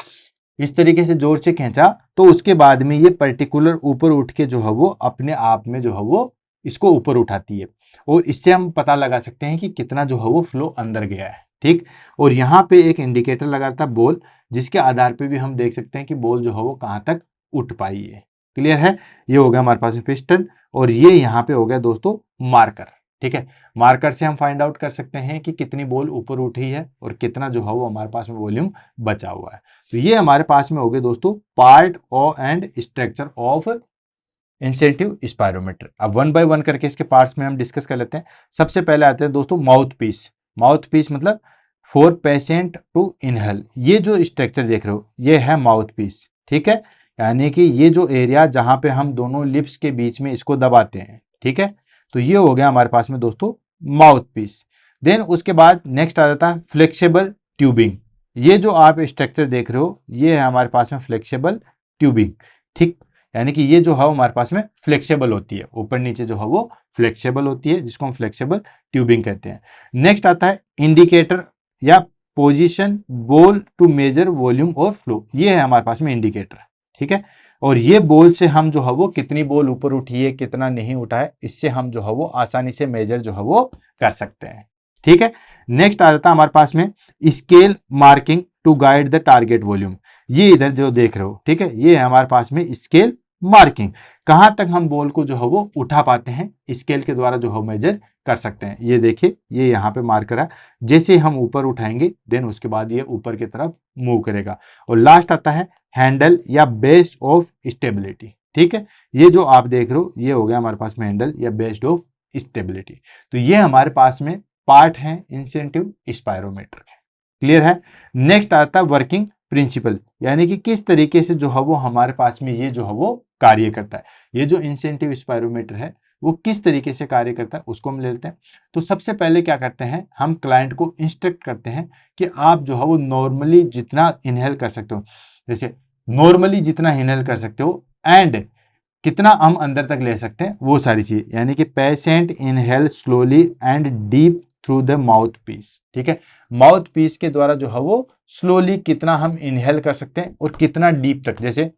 इस तरीके से जोर से खींचा, तो उसके बाद में ये पर्टिकुलर ऊपर उठ के जो है वो अपने आप में जो है वो इसको ऊपर उठाती है, और इससे हम पता लगा सकते हैं कि कितना जो है वो फ्लो अंदर गया है, ठीक। और यहाँ पे एक इंडिकेटर लगा था बॉल, जिसके आधार पे भी हम देख सकते हैं कि बॉल जो है वो कहाँ तक उठ पाई है, क्लियर है। ये हो गया हमारे पास में पिस्टन, और ये यहाँ पे हो गया दोस्तों मार्कर, ठीक है। मार्कर से हम फाइंड आउट कर सकते हैं कि कितनी बॉल ऊपर उठी है और कितना जो है वो हमारे पास में वॉल्यूम बचा हुआ है। तो ये हमारे पास में हो गए दोस्तों पार्ट और and structure of incentive spirometer. अब वन बाय वन करके इसके पार्ट्स में हम डिस्कस कर लेते हैं। सबसे पहले आते हैं दोस्तों माउथ पीस। माउथ पीस मतलब फॉर पेशेंट टू इनहेल, ये जो स्ट्रक्चर देख रहे हो ये है माउथ पीस, ठीक है। यानी कि ये जो एरिया जहां पे हम दोनों लिप्स के बीच में इसको दबाते हैं, ठीक है। तो ये हो गया हमारे पास में दोस्तों माउथ पीस। देन उसके बाद नेक्स्ट आ जाता है फ्लेक्सिबल ट्यूबिंग। ये जो आप स्ट्रक्चर देख रहे हो ये है हमारे पास में फ्लेक्सिबल ट्यूबिंग, ठीक। यानी कि ये जो है हमारे पास में फ्लेक्सिबल होती है, ऊपर नीचे जो है वो फ्लेक्सिबल होती है, जिसको हम फ्लेक्सिबल ट्यूबिंग कहते हैं। नेक्स्ट आता है इंडिकेटर या position ball to measure volume और फ्लो। ये है हमारे पास में इंडिकेटर, ठीक है। और ये बॉल से हम जो है वो कितनी बॉल ऊपर उठी है कितना नहीं उठा है, इससे हम जो है वो आसानी से मेजर जो है वो कर सकते हैं, ठीक है। नेक्स्ट आ जाता है हमारे पास में scale marking to guide the target volume. ये इधर जो देख रहे हो, ठीक है, ये है हमारे पास में स्केल मार्किंग। कहां तक हम बॉल को जो है वो उठा पाते हैं, स्केल के द्वारा जो है मेजर कर सकते हैं। ये देखिए, ये यहाँ पे मार्क करा, जैसे हम ऊपर उठाएंगे देन उसके बाद ये ऊपर की तरफ मूव करेगा। और लास्ट आता है हैंडल या बेस ऑफ स्टेबिलिटी। ठीक है, ये जो आप देख रहे हो ये हो गया हमारे पास में हैंडल या बेस्ड ऑफ स्टेबिलिटी। तो ये हमारे पास में पार्ट है इंसेंटिव स्पायरोमीटर के। क्लियर है। नेक्स्ट आता है वर्किंग प्रिंसिपल, यानी कि किस तरीके से जो है वो हमारे पास में ये जो है वो कार्य करता है। ये जो इंसेंटिव स्पायरोमीटर है वो किस तरीके से कार्य करता है उसको हम ले लेते हैं। तो सबसे पहले क्या करते हैं, हम क्लाइंट को इंस्ट्रक्ट करते हैं कि आप जो है वो नॉर्मली जितना इनहेल कर सकते हो, जैसे नॉर्मली जितना इनहेल कर सकते हो एंड कितना हम अंदर तक ले सकते हैं वो सारी चीज, यानी कि patient inhale slowly and deep through the mouthpiece. ठीक है, माउथ पीस के द्वारा जो है वो स्लोली कितना हम इनहेल कर सकते हैं और कितना डीप तक, जैसे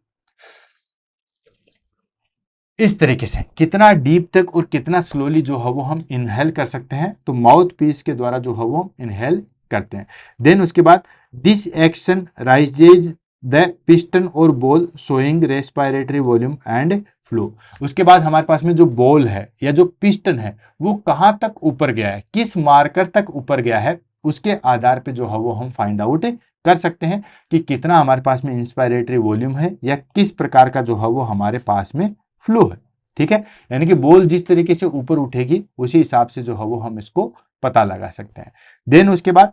इस तरीके से कितना डीप तक और कितना स्लोली जो है वो हम इनहेल कर सकते हैं। तो माउथ पीस के द्वारा जो है वो इनहेल करते हैं। देन उसके बाद this action raises the piston और ball showing respiratory volume and flow. उसके बाद हमारे पास में जो बॉल है या जो पिस्टन है वो कहां तक ऊपर गया है, किस मार्कर तक ऊपर गया है, उसके आधार पे जो है वो हम फाइंड आउट कर सकते हैं कि कितना हमारे पास में इंस्पायरेटरी वॉल्यूम है या किस प्रकार का जो है वो हमारे पास में फ्लो है। ठीक है, यानी कि बॉल जिस तरीके से ऊपर उठेगी उसी हिसाब से जो है वो हम इसको पता लगा सकते हैं। देन उसके बाद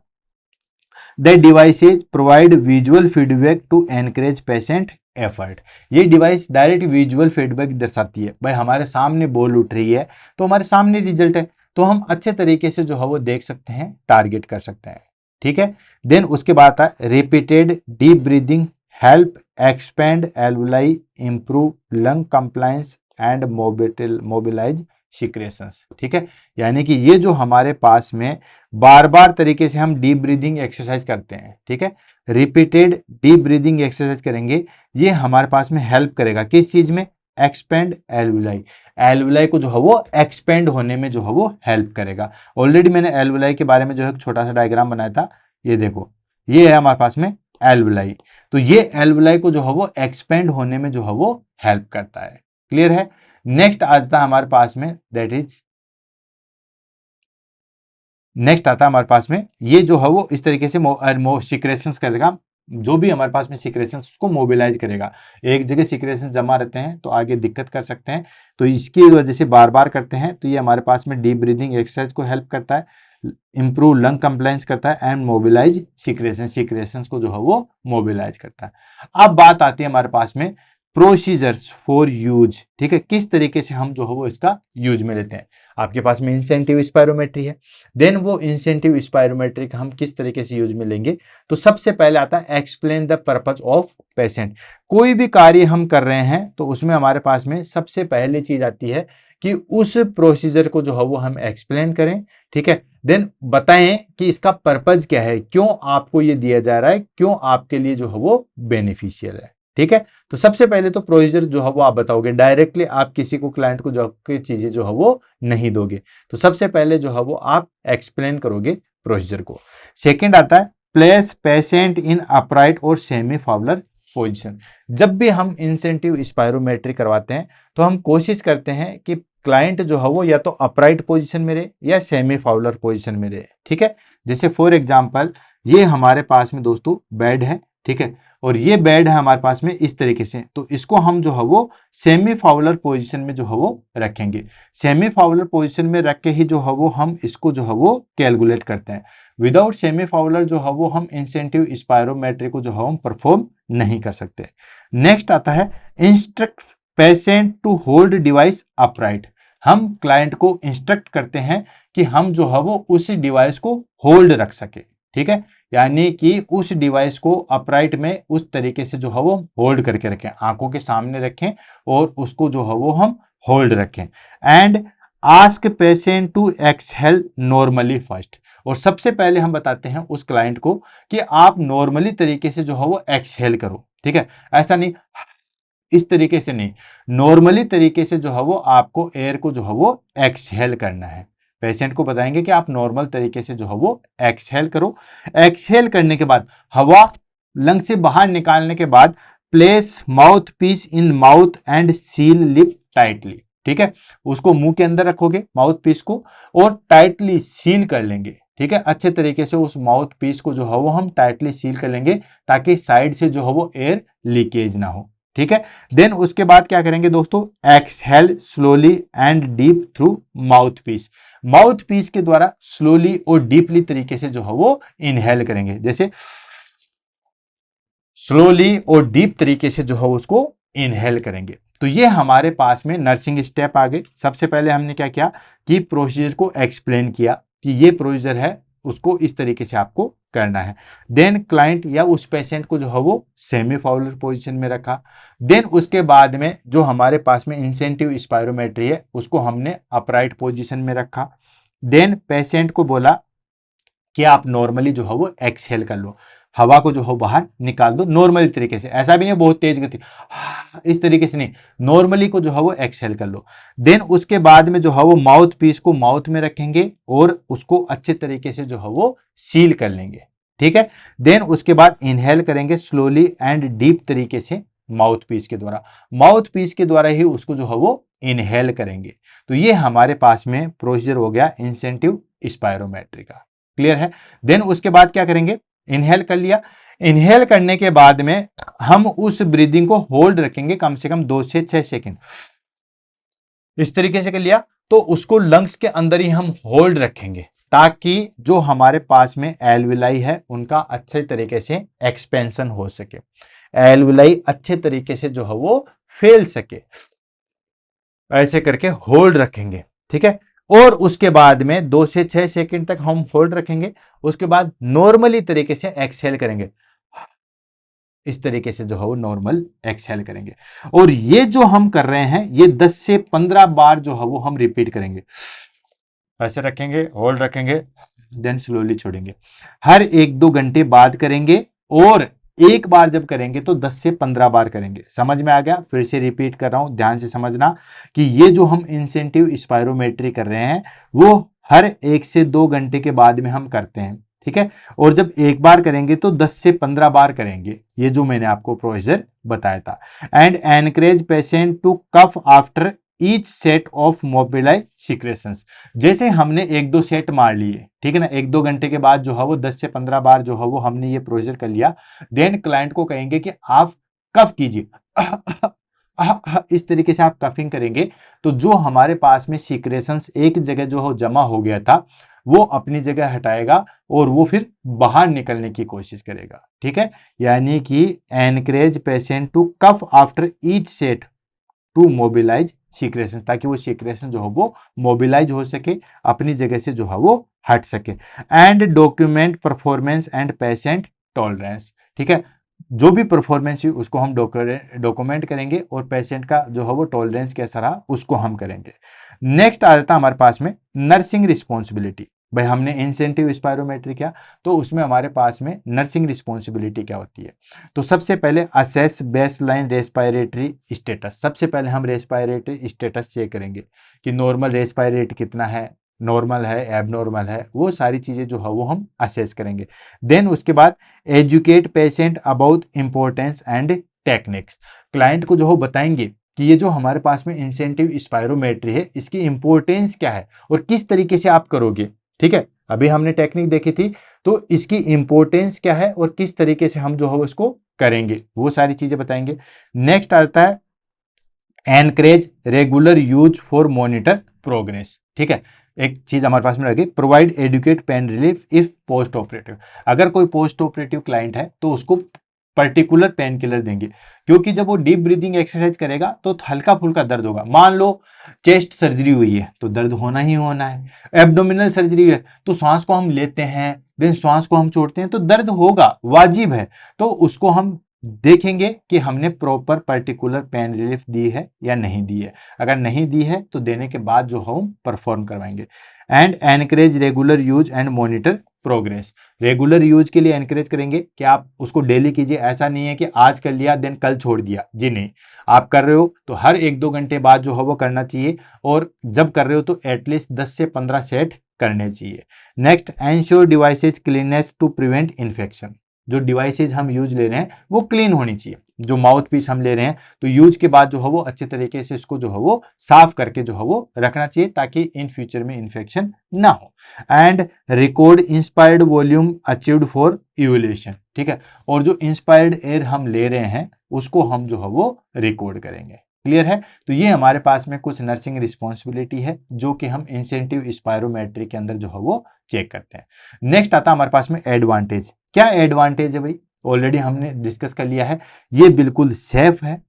the devices provide visual feedback to encourage patient effort. ये डिवाइस डायरेक्ट विजुअल फीडबैक दर्शाती है, भाई हमारे सामने बॉल उठ रही है तो हमारे सामने रिजल्ट है, तो हम अच्छे तरीके से जो है वो देख सकते हैं, टारगेट कर सकते हैं। ठीक है, देन उसके बाद आता है repeated deep breathing help expand alveoli improve lung compliance and mobilise secretions. ठीक है, यानी कि ये जो हमारे पास में बार बार तरीके से हम डीप ब्रीदिंग एक्सरसाइज करते हैं, ठीक है, रिपीटेड डीप ब्रीदिंग एक्सरसाइज करेंगे, ये हमारे पास में हेल्प करेगा किस चीज में, एक्सपेंड एल्वुलाई। एल्वुलाई को जो है वो एक्सपेंड होने में जो है वो हेल्प करेगा। ऑलरेडी मैंने एल्वुलाई के बारे में जो है एक छोटा सा डायग्राम बनाया था, ये देखो, ये है हमारे पास में एल्वुलाई। तो ये एल्वुलाई को जो है वो एक्सपेंड होने में जो है वो हेल्प करता है। क्लियर है। नेक्स्ट आता है हमारे पास में दैट इज, नेक्स्ट आता है हमारे पास में ये जो है वो इस तरीके से सिक्रेशंस करेगा, जो भी हमारे पास में सिक्रेशंस उसको मोबिलाइज करेगा। एक जगह सिक्रेशन जमा रहते हैं तो आगे दिक्कत कर सकते हैं, तो इसकी वजह से बार बार करते हैं, तो ये हमारे पास में डीप ब्रीदिंग एक्सरसाइज को हेल्प करता है, इंप्रूव लंग कंप्लायंस करता है एंड मोबिलाइज सिक्रेशंस को जो है वो मोबिलाइज करता है। अब बात आती है हमारे पास में प्रोसीजर्स फॉर यूज। ठीक है, किस तरीके से हम जो है वो इसका यूज में लेते हैं। आपके पास में इंसेंटिव स्पायरोमेट्री है, देन वो इंसेंटिव स्पायरोमेट्री का हम किस तरीके से यूज में लेंगे। तो सबसे पहले आता है explain the purpose of patient. कोई भी कार्य हम कर रहे हैं तो उसमें हमारे पास में सबसे पहली चीज आती है कि उस प्रोसीजर को जो है वो हम एक्सप्लेन करें। ठीक है, देन बताएं कि इसका पर्पज क्या है, क्यों आपको ये दिया जा रहा है, क्यों आपके लिए जो है वो बेनिफिशियल है। ठीक है, तो सबसे पहले तो प्रोसीजर जो है वो आप बताओगे, डायरेक्टली आप किसी को क्लाइंट को जो चीजें जो है वो नहीं दोगे, तो सबसे पहले जो है वो आप एक्सप्लेन करोगे प्रोसीजर को। सेकंड आता है प्लेस पेशेंट इन अपराइट और सेमी फाउलर पोजीशन। जब भी हम इंसेंटिव स्पायरोमेट्री करवाते हैं तो हम कोशिश करते हैं कि क्लाइंट जो है वो या तो अपराइट पोजीशन में रहे या सेमी फाउलर पोजीशन में रहे। ठीक है, जैसे फॉर एग्जांपल ये हमारे पास में दोस्तों बेड है, ठीक है, और ये बेड है हमारे पास में इस तरीके से, तो इसको हम जो है वो सेमी फाउलर पोजीशन में जो है वो रखेंगे। सेमी फाउलर पोजीशन में रख के ही जो है वो हम इसको जो है वो कैलकुलेट करते हैं। विदाउट सेमी फाउलर जो है वो हम इंसेंटिव स्पायरोमेट्री को जो है हम परफॉर्म नहीं कर सकते। नेक्स्ट आता है instruct patient to hold device upright. हम क्लाइंट को इंस्ट्रक्ट करते हैं कि हम जो है वो उसी डिवाइस को होल्ड रख सके। ठीक है, यानी कि उस डिवाइस को अपराइट में उस तरीके से जो है वो होल्ड करके रखें, आंखों के सामने रखें और उसको जो है वो हम होल्ड रखें। And ask patient to exhale normally first. और सबसे पहले हम बताते हैं उस क्लाइंट को कि आप नॉर्मली तरीके से जो है वो एक्सहेल करो। ठीक है, ऐसा नहीं, इस तरीके से नहीं, नॉर्मली तरीके से जो है वो आपको एयर को जो है वो एक्सहेल करना है। पेशेंट को बताएंगे कि आप नॉर्मल तरीके से जो है वो एक्सहेल करो। एक्सहेल करने के बाद हवा लंग से बाहर निकालने के बाद place mouthpiece in mouth and seal lip tightly. ठीक है, उसको मुंह के अंदर रखोगे माउथ पीस को और टाइटली सील कर लेंगे। ठीक है, अच्छे तरीके से उस माउथ पीस को जो है वो हम टाइटली सील कर लेंगे ताकि साइड से जो है वो एयर लीकेज ना हो। ठीक है, देन उसके बाद क्या करेंगे दोस्तों, exhale slowly and deep through mouthpiece. Mouthpiece के द्वारा स्लोली और डीपली तरीके से जो है वो इनहेल करेंगे, जैसे स्लोली और डीप तरीके से जो है उसको इनहेल करेंगे। तो ये हमारे पास में नर्सिंग स्टेप आ गए। सबसे पहले हमने क्या किया कि प्रोसीजर को एक्सप्लेन किया कि ये प्रोसीजर है, उसको इस तरीके से आपको करना है। देन क्लाइंट या उस पेशेंट को जो है वो सेमी फाउलर पोजीशन में रखा। देन उसके बाद में जो हमारे पास में इंसेंटिव स्पायरोमेट्री है उसको हमने अपराइट पोजीशन में रखा। देन पेशेंट को बोला कि आप नॉर्मली जो है वो एक्सहेल कर लो, हवा को जो है बाहर निकाल दो नॉर्मली तरीके से, ऐसा भी नहीं बहुत तेज गति इस तरीके से नहीं, नॉर्मली को जो है वो एक्सहेल कर लो। देन उसके बाद में जो है वो माउथ पीस को माउथ में रखेंगे और उसको अच्छे तरीके से जो है वो सील कर लेंगे। ठीक है, देन उसके बाद इनहेल करेंगे स्लोली एंड डीप तरीके से माउथ पीस के द्वारा, माउथ पीस के द्वारा ही उसको जो है वो इनहेल करेंगे। तो ये हमारे पास में प्रोसीजर हो गया इंसेंटिव स्पायरोमेट्री का। क्लियर है। देन उसके बाद क्या करेंगे, इनहेल कर लिया, इनहेल करने के बाद में हम उस ब्रीदिंग को होल्ड रखेंगे कम से कम 2 से 6 सेकंड। इस तरीके से कर लिया तो उसको लंग्स के अंदर ही हम होल्ड रखेंगे ताकि जो हमारे पास में एल्विलाई है उनका अच्छे तरीके से एक्सपेंशन हो सके, एल्विलाई अच्छे तरीके से जो है वो फैल सके, ऐसे करके होल्ड रखेंगे। ठीक है, और उसके बाद में 2 से 6 सेकंड तक हम होल्ड रखेंगे। उसके बाद नॉर्मली तरीके से एक्सहेल करेंगे, इस तरीके से जो है वो नॉर्मल एक्सहेल करेंगे। और ये जो हम कर रहे हैं ये 10 से 15 बार जो है वो हम रिपीट करेंगे। ऐसे रखेंगे, होल्ड रखेंगे, देन स्लोली छोड़ेंगे। हर 1-2 घंटे बाद करेंगे और एक बार जब करेंगे तो 10 से 15 बार करेंगे। समझ में आ गया? फिर से रिपीट कर रहा हूं, ध्यान से समझना कि ये जो हम इंसेंटिव स्पायरोमेट्री कर रहे हैं वो हर 1 से 2 घंटे के बाद में हम करते हैं। ठीक है, और जब एक बार करेंगे तो 10 से 15 बार करेंगे, ये जो मैंने आपको प्रोसीजर बताया था। And encourage patient to cough after each set of mobilise secretions. जैसे हमने 1-2 सेट मार लिए, ठीक है ना, 1-2 घंटे के बाद जो है वो 10 से 15 बार जो है वो हमने ये प्रोसीजर कर लिया। देन क्लाइंट को कहेंगे कि आप कफ कीजिए, इस तरीके से आप कफिंग करेंगे तो जो हमारे पास में सीक्रेशंस एक जगह जो हो जमा हो गया था वो अपनी जगह हटाएगा और वो फिर बाहर निकलने की कोशिश करेगा। ठीक है, यानी कि encourage patient to cough after each set to mobilise secretion, ताकि वो सीक्रेशन जो है वो मोबिलाइज हो सके, अपनी जगह से जो है वो हट सके। And document performance and patient tolerance. ठीक है, जो भी परफॉर्मेंस है उसको हम डॉक्यूमेंट करेंगे और पेशेंट का जो है वो टॉलरेंस कैसा रहा उसको हम करेंगे। नेक्स्ट आ जाता है हमारे पास में नर्सिंग रिस्पॉन्सिबिलिटी। भाई हमने इंसेंटिव स्पायरोमेट्री किया तो उसमें हमारे पास में नर्सिंग रिस्पॉन्सिबिलिटी क्या होती है। तो सबसे पहले असेस बेसलाइन रेस्पायरेटरी स्टेटस। सबसे पहले हम रेस्पायरेटरी स्टेटस चेक करेंगे कि नॉर्मल रेस्पायरेट कितना है, नॉर्मल है, एबनॉर्मल है, वो सारी चीज़ें जो है वो हम असेस करेंगे। देन उसके बाद educate patient about importance and techniques. Client को जो हो बताएंगे कि ये जो हमारे पास में इंसेंटिव स्पायरोमेट्री है इसकी इंपॉर्टेंस क्या है और किस तरीके से आप करोगे। ठीक है, अभी हमने टेक्निक देखी थी तो इसकी इंपॉर्टेंस क्या है और किस तरीके से हम जो है उसको करेंगे, वो सारी चीजें बताएंगे। नेक्स्ट आता है encourage regular use for monitor progress. ठीक है, एक चीज हमारे पास में रहेगी, provide educate pain relief if post operative. अगर कोई पोस्ट ऑपरेटिव क्लाइंट है तो उसको पर्टिकुलर पेन किलर देंगे, क्योंकि जब वो डीप ब्रीदिंग एक्सरसाइज करेगा तो हल्का फुल्का दर्द होगा। मान लो चेस्ट सर्जरी हुई है तो दर्द होना ही होना है, एब्डोमिनल सर्जरी है तो सांस को हम लेते हैं देन सांस को हम छोड़ते हैं तो दर्द होगा, वाजिब है। तो उसको हम देखेंगे कि हमने प्रॉपर पर्टिकुलर पेन रिलीफ दी है या नहीं दी है। अगर नहीं दी है तो देने के बाद जो हम परफॉर्म करवाएंगे। And encourage regular use and monitor progress. Regular use के लिए एनकरेज करेंगे कि आप उसको डेली कीजिए। ऐसा नहीं है कि आज कर लिया देन कल छोड़ दिया, जी नहीं। आप कर रहे हो तो हर 1-2 घंटे बाद जो है वो करना चाहिए, और जब कर रहे हो तो एटलीस्ट 10 से 15 सेट करने चाहिए। Next, ensure devices cleanliness to prevent infection. जो डिवाइसेज हम यूज ले रहे हैं वो क्लीन होनी चाहिए। जो माउथ पीस हम ले रहे हैं तो यूज के बाद जो है वो अच्छे तरीके से इसको जो है वो साफ करके जो है वो रखना चाहिए, ताकि इन फ्यूचर में इन्फेक्शन ना हो। And record inspired volume achieved for evolution, ठीक है। और जो इंस्पायर्ड एयर हम ले रहे हैं उसको हम जो है वो रिकॉर्ड करेंगे। क्लियर है? तो ये हमारे पास में कुछ नर्सिंग रिस्पॉन्सिबिलिटी है जो कि हम इंसेंटिव स्पायरोमेट्री के अंदर जो है वो चेक करते हैं। नेक्स्ट आता है हमारे पास में एडवांटेज। क्या एडवांटेज है भाई? ऑलरेडी हमने डिस्कस कर लिया है। ये बिल्कुल सेफ है,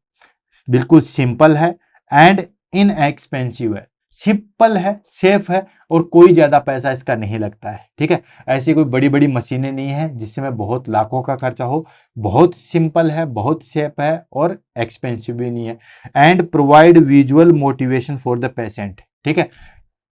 बिल्कुल सिंपल है एंड इनएक्सपेंसिव है। सिंपल है, सेफ है और कोई ज्यादा पैसा इसका नहीं लगता है, ठीक है। ऐसी कोई बड़ी बड़ी मशीनें नहीं है जिसमें बहुत लाखों का खर्चा हो। बहुत सिंपल है, बहुत सेफ है और एक्सपेंसिव भी नहीं है। And provide visual motivation for the patient, ठीक है।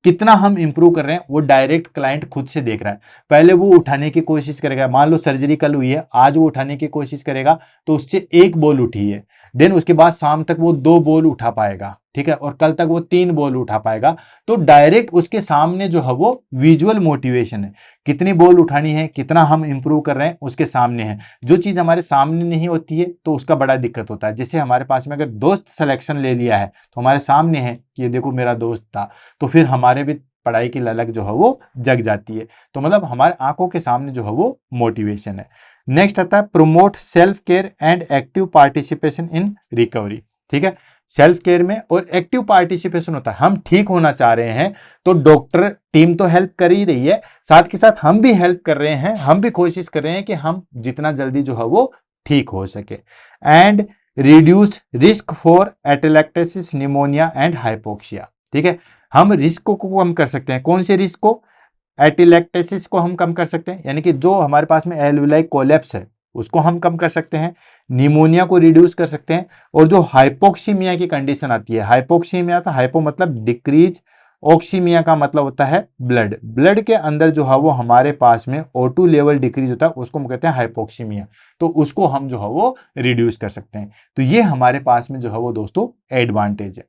कितना हम इंप्रूव कर रहे हैं वो डायरेक्ट क्लाइंट खुद से देख रहा है। पहले वो उठाने की कोशिश करेगा, मान लो सर्जरी कल हुई है, आज वो उठाने की कोशिश करेगा तो उससे 1 बॉल उठी है, देन उसके बाद शाम तक वो 2 बॉल उठा पाएगा, ठीक है, और कल तक वो 3 बॉल उठा पाएगा। तो डायरेक्ट उसके सामने जो है वो विजुअल मोटिवेशन है, कितनी बॉल उठानी है, कितना हम इंप्रूव कर रहे हैं उसके सामने है। जो चीज हमारे सामने नहीं होती है तो उसका बड़ा दिक्कत होता है। जैसे हमारे पास में अगर दोस्त सिलेक्शन ले लिया है तो हमारे सामने है कि ये देखो मेरा दोस्त था, तो फिर हमारे भी पढ़ाई की ललक जो है वो जग जाती है। तो मतलब हमारे आंखों के सामने जो है वो मोटिवेशन है। नेक्स्ट आता है promote self care and active participation in recovery, ठीक है। सेल्फ केयर में और एक्टिव पार्टिसिपेशन होता है। हम ठीक होना चाह रहे हैं तो डॉक्टर टीम तो हेल्प कर ही रही है, साथ के साथ हम भी हेल्प कर रहे हैं, हम भी कोशिश कर रहे हैं कि हम जितना जल्दी जो है वो ठीक हो सके। And reduce risk for atelectasis, pneumonia and hypoxia, ठीक है। हम रिस्क को कम कर सकते हैं। कौन से रिस्क को? एटिलेक्टेसिस को हम कम कर सकते हैं, यानी कि जो हमारे पास में एल्वियोलाई कोलैप्स है उसको हम कम कर सकते हैं, निमोनिया को रिड्यूस कर सकते हैं, और जो हाइपोक्सीमिया की कंडीशन आती है, हाइपोक्सीमिया था, हाइपो मतलब डिक्रीज, ऑक्सीमिया का मतलब होता है ब्लड। ब्लड के अंदर जो है वो हमारे पास में O2 लेवल डिक्रीज होता है, उसको हम कहते हैं हाइपोक्सीमिया। तो उसको हम जो है वो रिड्यूस कर सकते हैं। तो ये हमारे पास में जो है वो दोस्तों एडवांटेज है।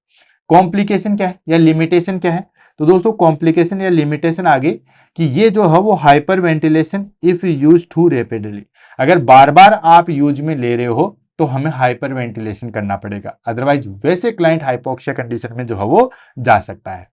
कॉम्प्लिकेशन क्या है या लिमिटेशन क्या है? तो दोस्तों कॉम्प्लिकेशन या लिमिटेशन आगे कि ये जो है वो hyperventilation if use too rapidly. अगर बार बार आप यूज में ले रहे हो तो हमें हाइपर वेंटिलेशन करना पड़ेगा, अदरवाइज वैसे क्लाइंट हाइपोक्सिया कंडीशन में जो है वो जा सकता है।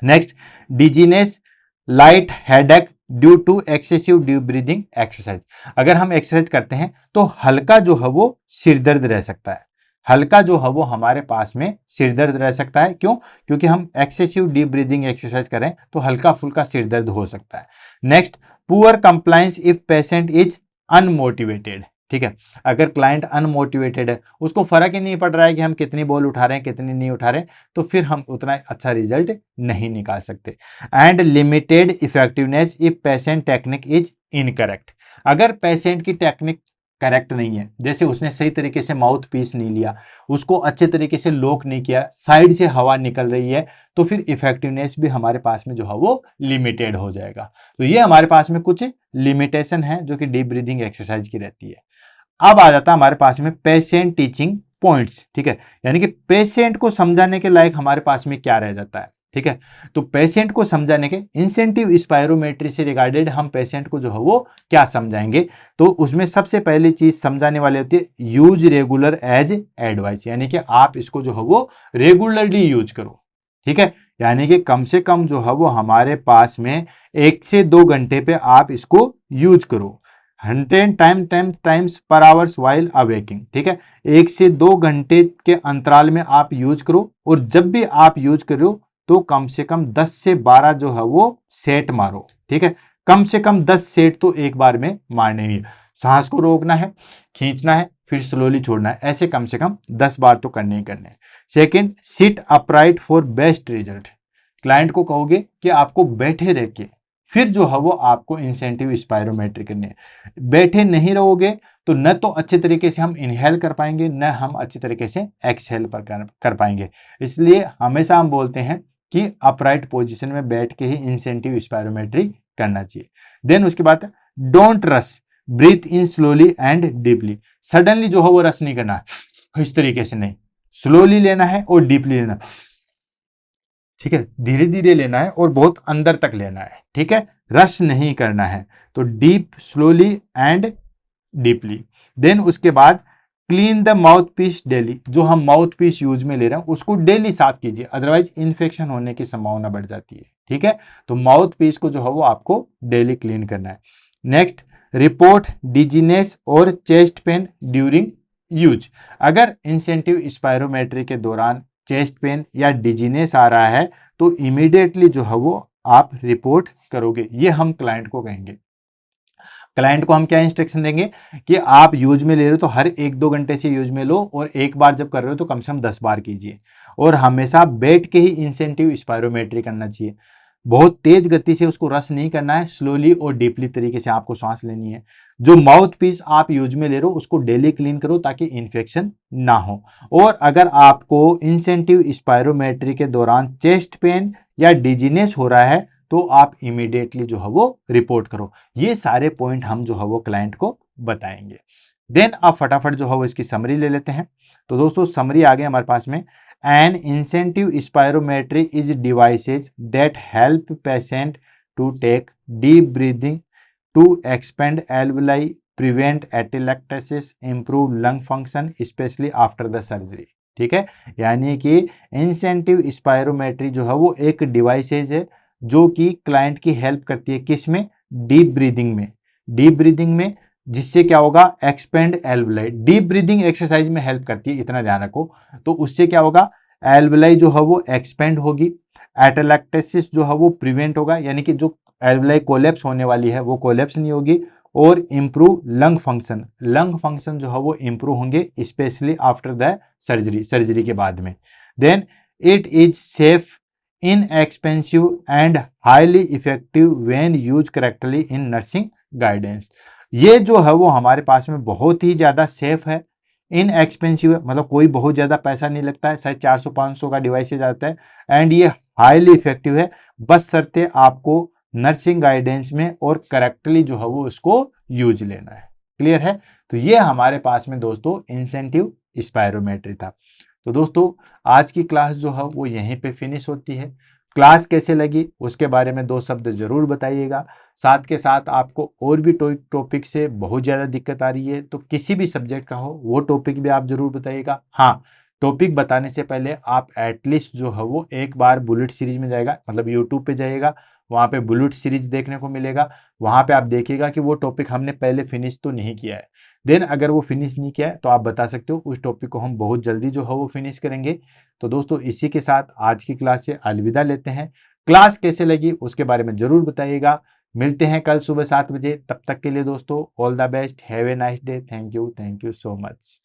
Next, dizziness, light headache due to excessive deep breathing exercise. अगर हम एक्सरसाइज करते हैं तो हल्का जो है वो सिरदर्द रह सकता है। हल्का जो है वो हमारे पास में सिरदर्द रह सकता है। क्यों? क्योंकि हम एक्सेसिव डीप ब्रीदिंग एक्सरसाइज करें तो हल्का फुल्का सिरदर्द हो सकता है। Next, poor compliance if patient is unmotivated, ठीक है। अगर क्लाइंट अनमोटिवेटेड है, उसको फर्क ही नहीं पड़ रहा है कि हम कितनी बॉल उठा रहे हैं कितनी नहीं उठा रहे, तो फिर हम उतना अच्छा रिजल्ट नहीं निकाल सकते। And limited effectiveness if patient technique is incorrect. अगर पेशेंट की टेक्निक करेक्ट नहीं है, जैसे उसने सही तरीके से माउथ पीस नहीं लिया, उसको अच्छे तरीके से लॉक नहीं किया, साइड से हवा निकल रही है, तो फिर इफेक्टिवनेस भी हमारे पास में जो है वो लिमिटेड हो जाएगा। तो ये हमारे पास में कुछ लिमिटेशन है जो कि डीप ब्रीदिंग एक्सरसाइज की रहती है। अब आ जाता है हमारे पास में पेशेंट टीचिंग पॉइंट्स, ठीक है। यानी कि पेशेंट को समझाने के लायक हमारे पास में क्या रह जाता है, ठीक है। तो पेशेंट को समझाने के इंसेंटिव स्पायरोमेट्री से रिगार्डेड हम पेशेंट को जो है वो क्या समझाएंगे, तो उसमें सबसे पहली चीज समझाने वाली होती है यूज रेगुलर एज एडवाइस, यानी कि आप इसको जो है वो रेगुलरली यूज करो, ठीक है। यानी कि कम से कम जो है वो हमारे पास में 1 से 2 घंटे पे आप इसको यूज करो। 100 टाइम्स पर आवर्स वाइल अवेकिंग, ठीक है। 1 से 2 घंटे के अंतराल में आप यूज करो, और जब भी आप यूज करो तो कम से कम 10 से 12 जो है वो सेट मारो, ठीक है। कम से कम 10 सेट तो एक बार में मारने ही है। सांस को रोकना है, खींचना है, फिर स्लोली छोड़ना है, ऐसे कम से कम 10 बार तो करने ही करने हैं। Second, sit upright for best result. Client को कहोगे कि आपको बैठे रह के फिर जो है वो आपको इंसेंटिव स्पायरोमेट्री करनी है। बैठे नहीं रहोगे तो न तो अच्छे तरीके से हम इनहेल कर पाएंगे, न हम अच्छे तरीके से एक्सहेल कर पाएंगे। इसलिए हमेशा हम बोलते हैं कि अपराइट पोजीशन में बैठ के ही इंसेंटिव स्पायरोमेट्री करना चाहिए। देन उसके बाद don't rush, breathe in slowly and deeply. Suddenly जो है वो रश नहीं करना है, इस तरीके से नहीं, स्लोली लेना है और डीपली लेना है, ठीक है, धीरे धीरे लेना है और बहुत अंदर तक लेना है, ठीक है, रश नहीं करना है। तो deep, slowly and deeply. Then उसके बाद clean the mouthpiece daily, जो हम माउथ पीस यूज में ले रहे हैं उसको डेली साफ कीजिए, अदरवाइज इन्फेक्शन होने की संभावना बढ़ जाती है, ठीक है। तो माउथ पीस को जो है वो आपको डेली क्लीन करना है। नेक्स्ट, रिपोर्ट डिजीनेस और चेस्ट पेन ड्यूरिंग यूज। अगर इंसेंटिव स्पायरोमेट्री के दौरान चेस्ट पेन या डिजीनेस आ रहा है तो इमीडिएटली जो है वो आप रिपोर्ट करोगे, ये हम क्लाइंट को कहेंगे। क्लाइंट को हम क्या इंस्ट्रक्शन देंगे कि आप यूज में ले रहे हो तो हर 1-2 घंटे से यूज में लो, और एक बार जब कर रहे हो तो कम से कम 10 बार कीजिए, और हमेशा बैठ के ही इंसेंटिव स्पायरोमेट्री करना चाहिए। बहुत तेज गति से उसको रश नहीं करना है, स्लोली और डीपली तरीके से आपको सांस लेनी है। जो माउथ पीस आप यूज में ले रहे हो उसको डेली क्लीन करो ताकि इन्फेक्शन ना हो। और अगर आपको इंसेंटिव स्पायरोमेट्री के दौरान चेस्ट पेन या डिजीनेस हो रहा है तो आप इमीडिएटली जो है वो रिपोर्ट करो। ये सारे पॉइंट हम जो है वो क्लाइंट को बताएंगे। देन आप फटाफट जो है वो इसकी समरी ले लेते हैं। तो दोस्तों समरी आ गई हमारे पास में। An incentive spirometry is devices that help patient to take deep breathing, to expand alveoli, prevent atelectasis, improve lung function specially after the surgery, ठीक है। यानी कि इंसेंटिव स्पायरोमेट्री जो है वो एक डिवाइसेज है जो कि क्लाइंट की हेल्प करती है, किस में, डीप ब्रीदिंग में। डीप ब्रीदिंग में जिससे क्या होगा, expand alveoli, deep breathing exercise में हेल्प करती है, इतना ध्यान रखो। तो उससे क्या होगा, एल्वुलाई जो है वो एक्सपेंड होगी, एटेलेक्टेसिस जो है वो प्रिवेंट होगा, यानी कि जो एल्वुलाई कोलैप्स होने वाली है वो कोलैप्स नहीं होगी, और improve lung function, lung function जो है वो इंप्रूव होंगे specially after the surgery, surgery के बाद में। Then it is safe, inexpensive and highly effective when use correctly in nursing guidance. ये जो है वो हमारे पास में बहुत ही ज़्यादा सेफ है, इनएक्सपेंसिव है, मतलब कोई बहुत ज़्यादा पैसा नहीं लगता है, शायद 400-500 का डिवाइसेज आता है, एंड ये हाईली इफेक्टिव है, बस शर्ते आपको नर्सिंग गाइडेंस में और करेक्टली जो है वो उसको यूज लेना है। क्लियर है। तो ये हमारे पास में दोस्तों इंसेंटिव स्पायरोमेट्री था। तो दोस्तों आज की क्लास जो है वो यहीं पे फिनिश होती है। क्लास कैसे लगी उसके बारे में 2 शब्द जरूर बताइएगा। साथ के साथ आपको और भी टॉपिक से बहुत ज़्यादा दिक्कत आ रही है तो किसी भी सब्जेक्ट का हो वो टॉपिक भी आप जरूर बताइएगा। हाँ, टॉपिक बताने से पहले आप एटलीस्ट जो है वो एक बार बुलेट सीरीज में जाएगा, मतलब यूट्यूब पे जाइएगा, वहाँ पे बुलेट सीरीज देखने को मिलेगा। वहाँ पे आप देखिएगा कि वो टॉपिक हमने पहले फिनिश तो नहीं किया है। देन अगर वो फिनिश नहीं किया है तो आप बता सकते हो, उस टॉपिक को हम बहुत जल्दी जो है वो फिनिश करेंगे। तो दोस्तों इसी के साथ आज की क्लास से अलविदा लेते हैं। क्लास कैसे लगी उसके बारे में जरूर बताइएगा। मिलते हैं कल सुबह 7 बजे, तब तक के लिए दोस्तों all the best, have a nice day, thank you so much.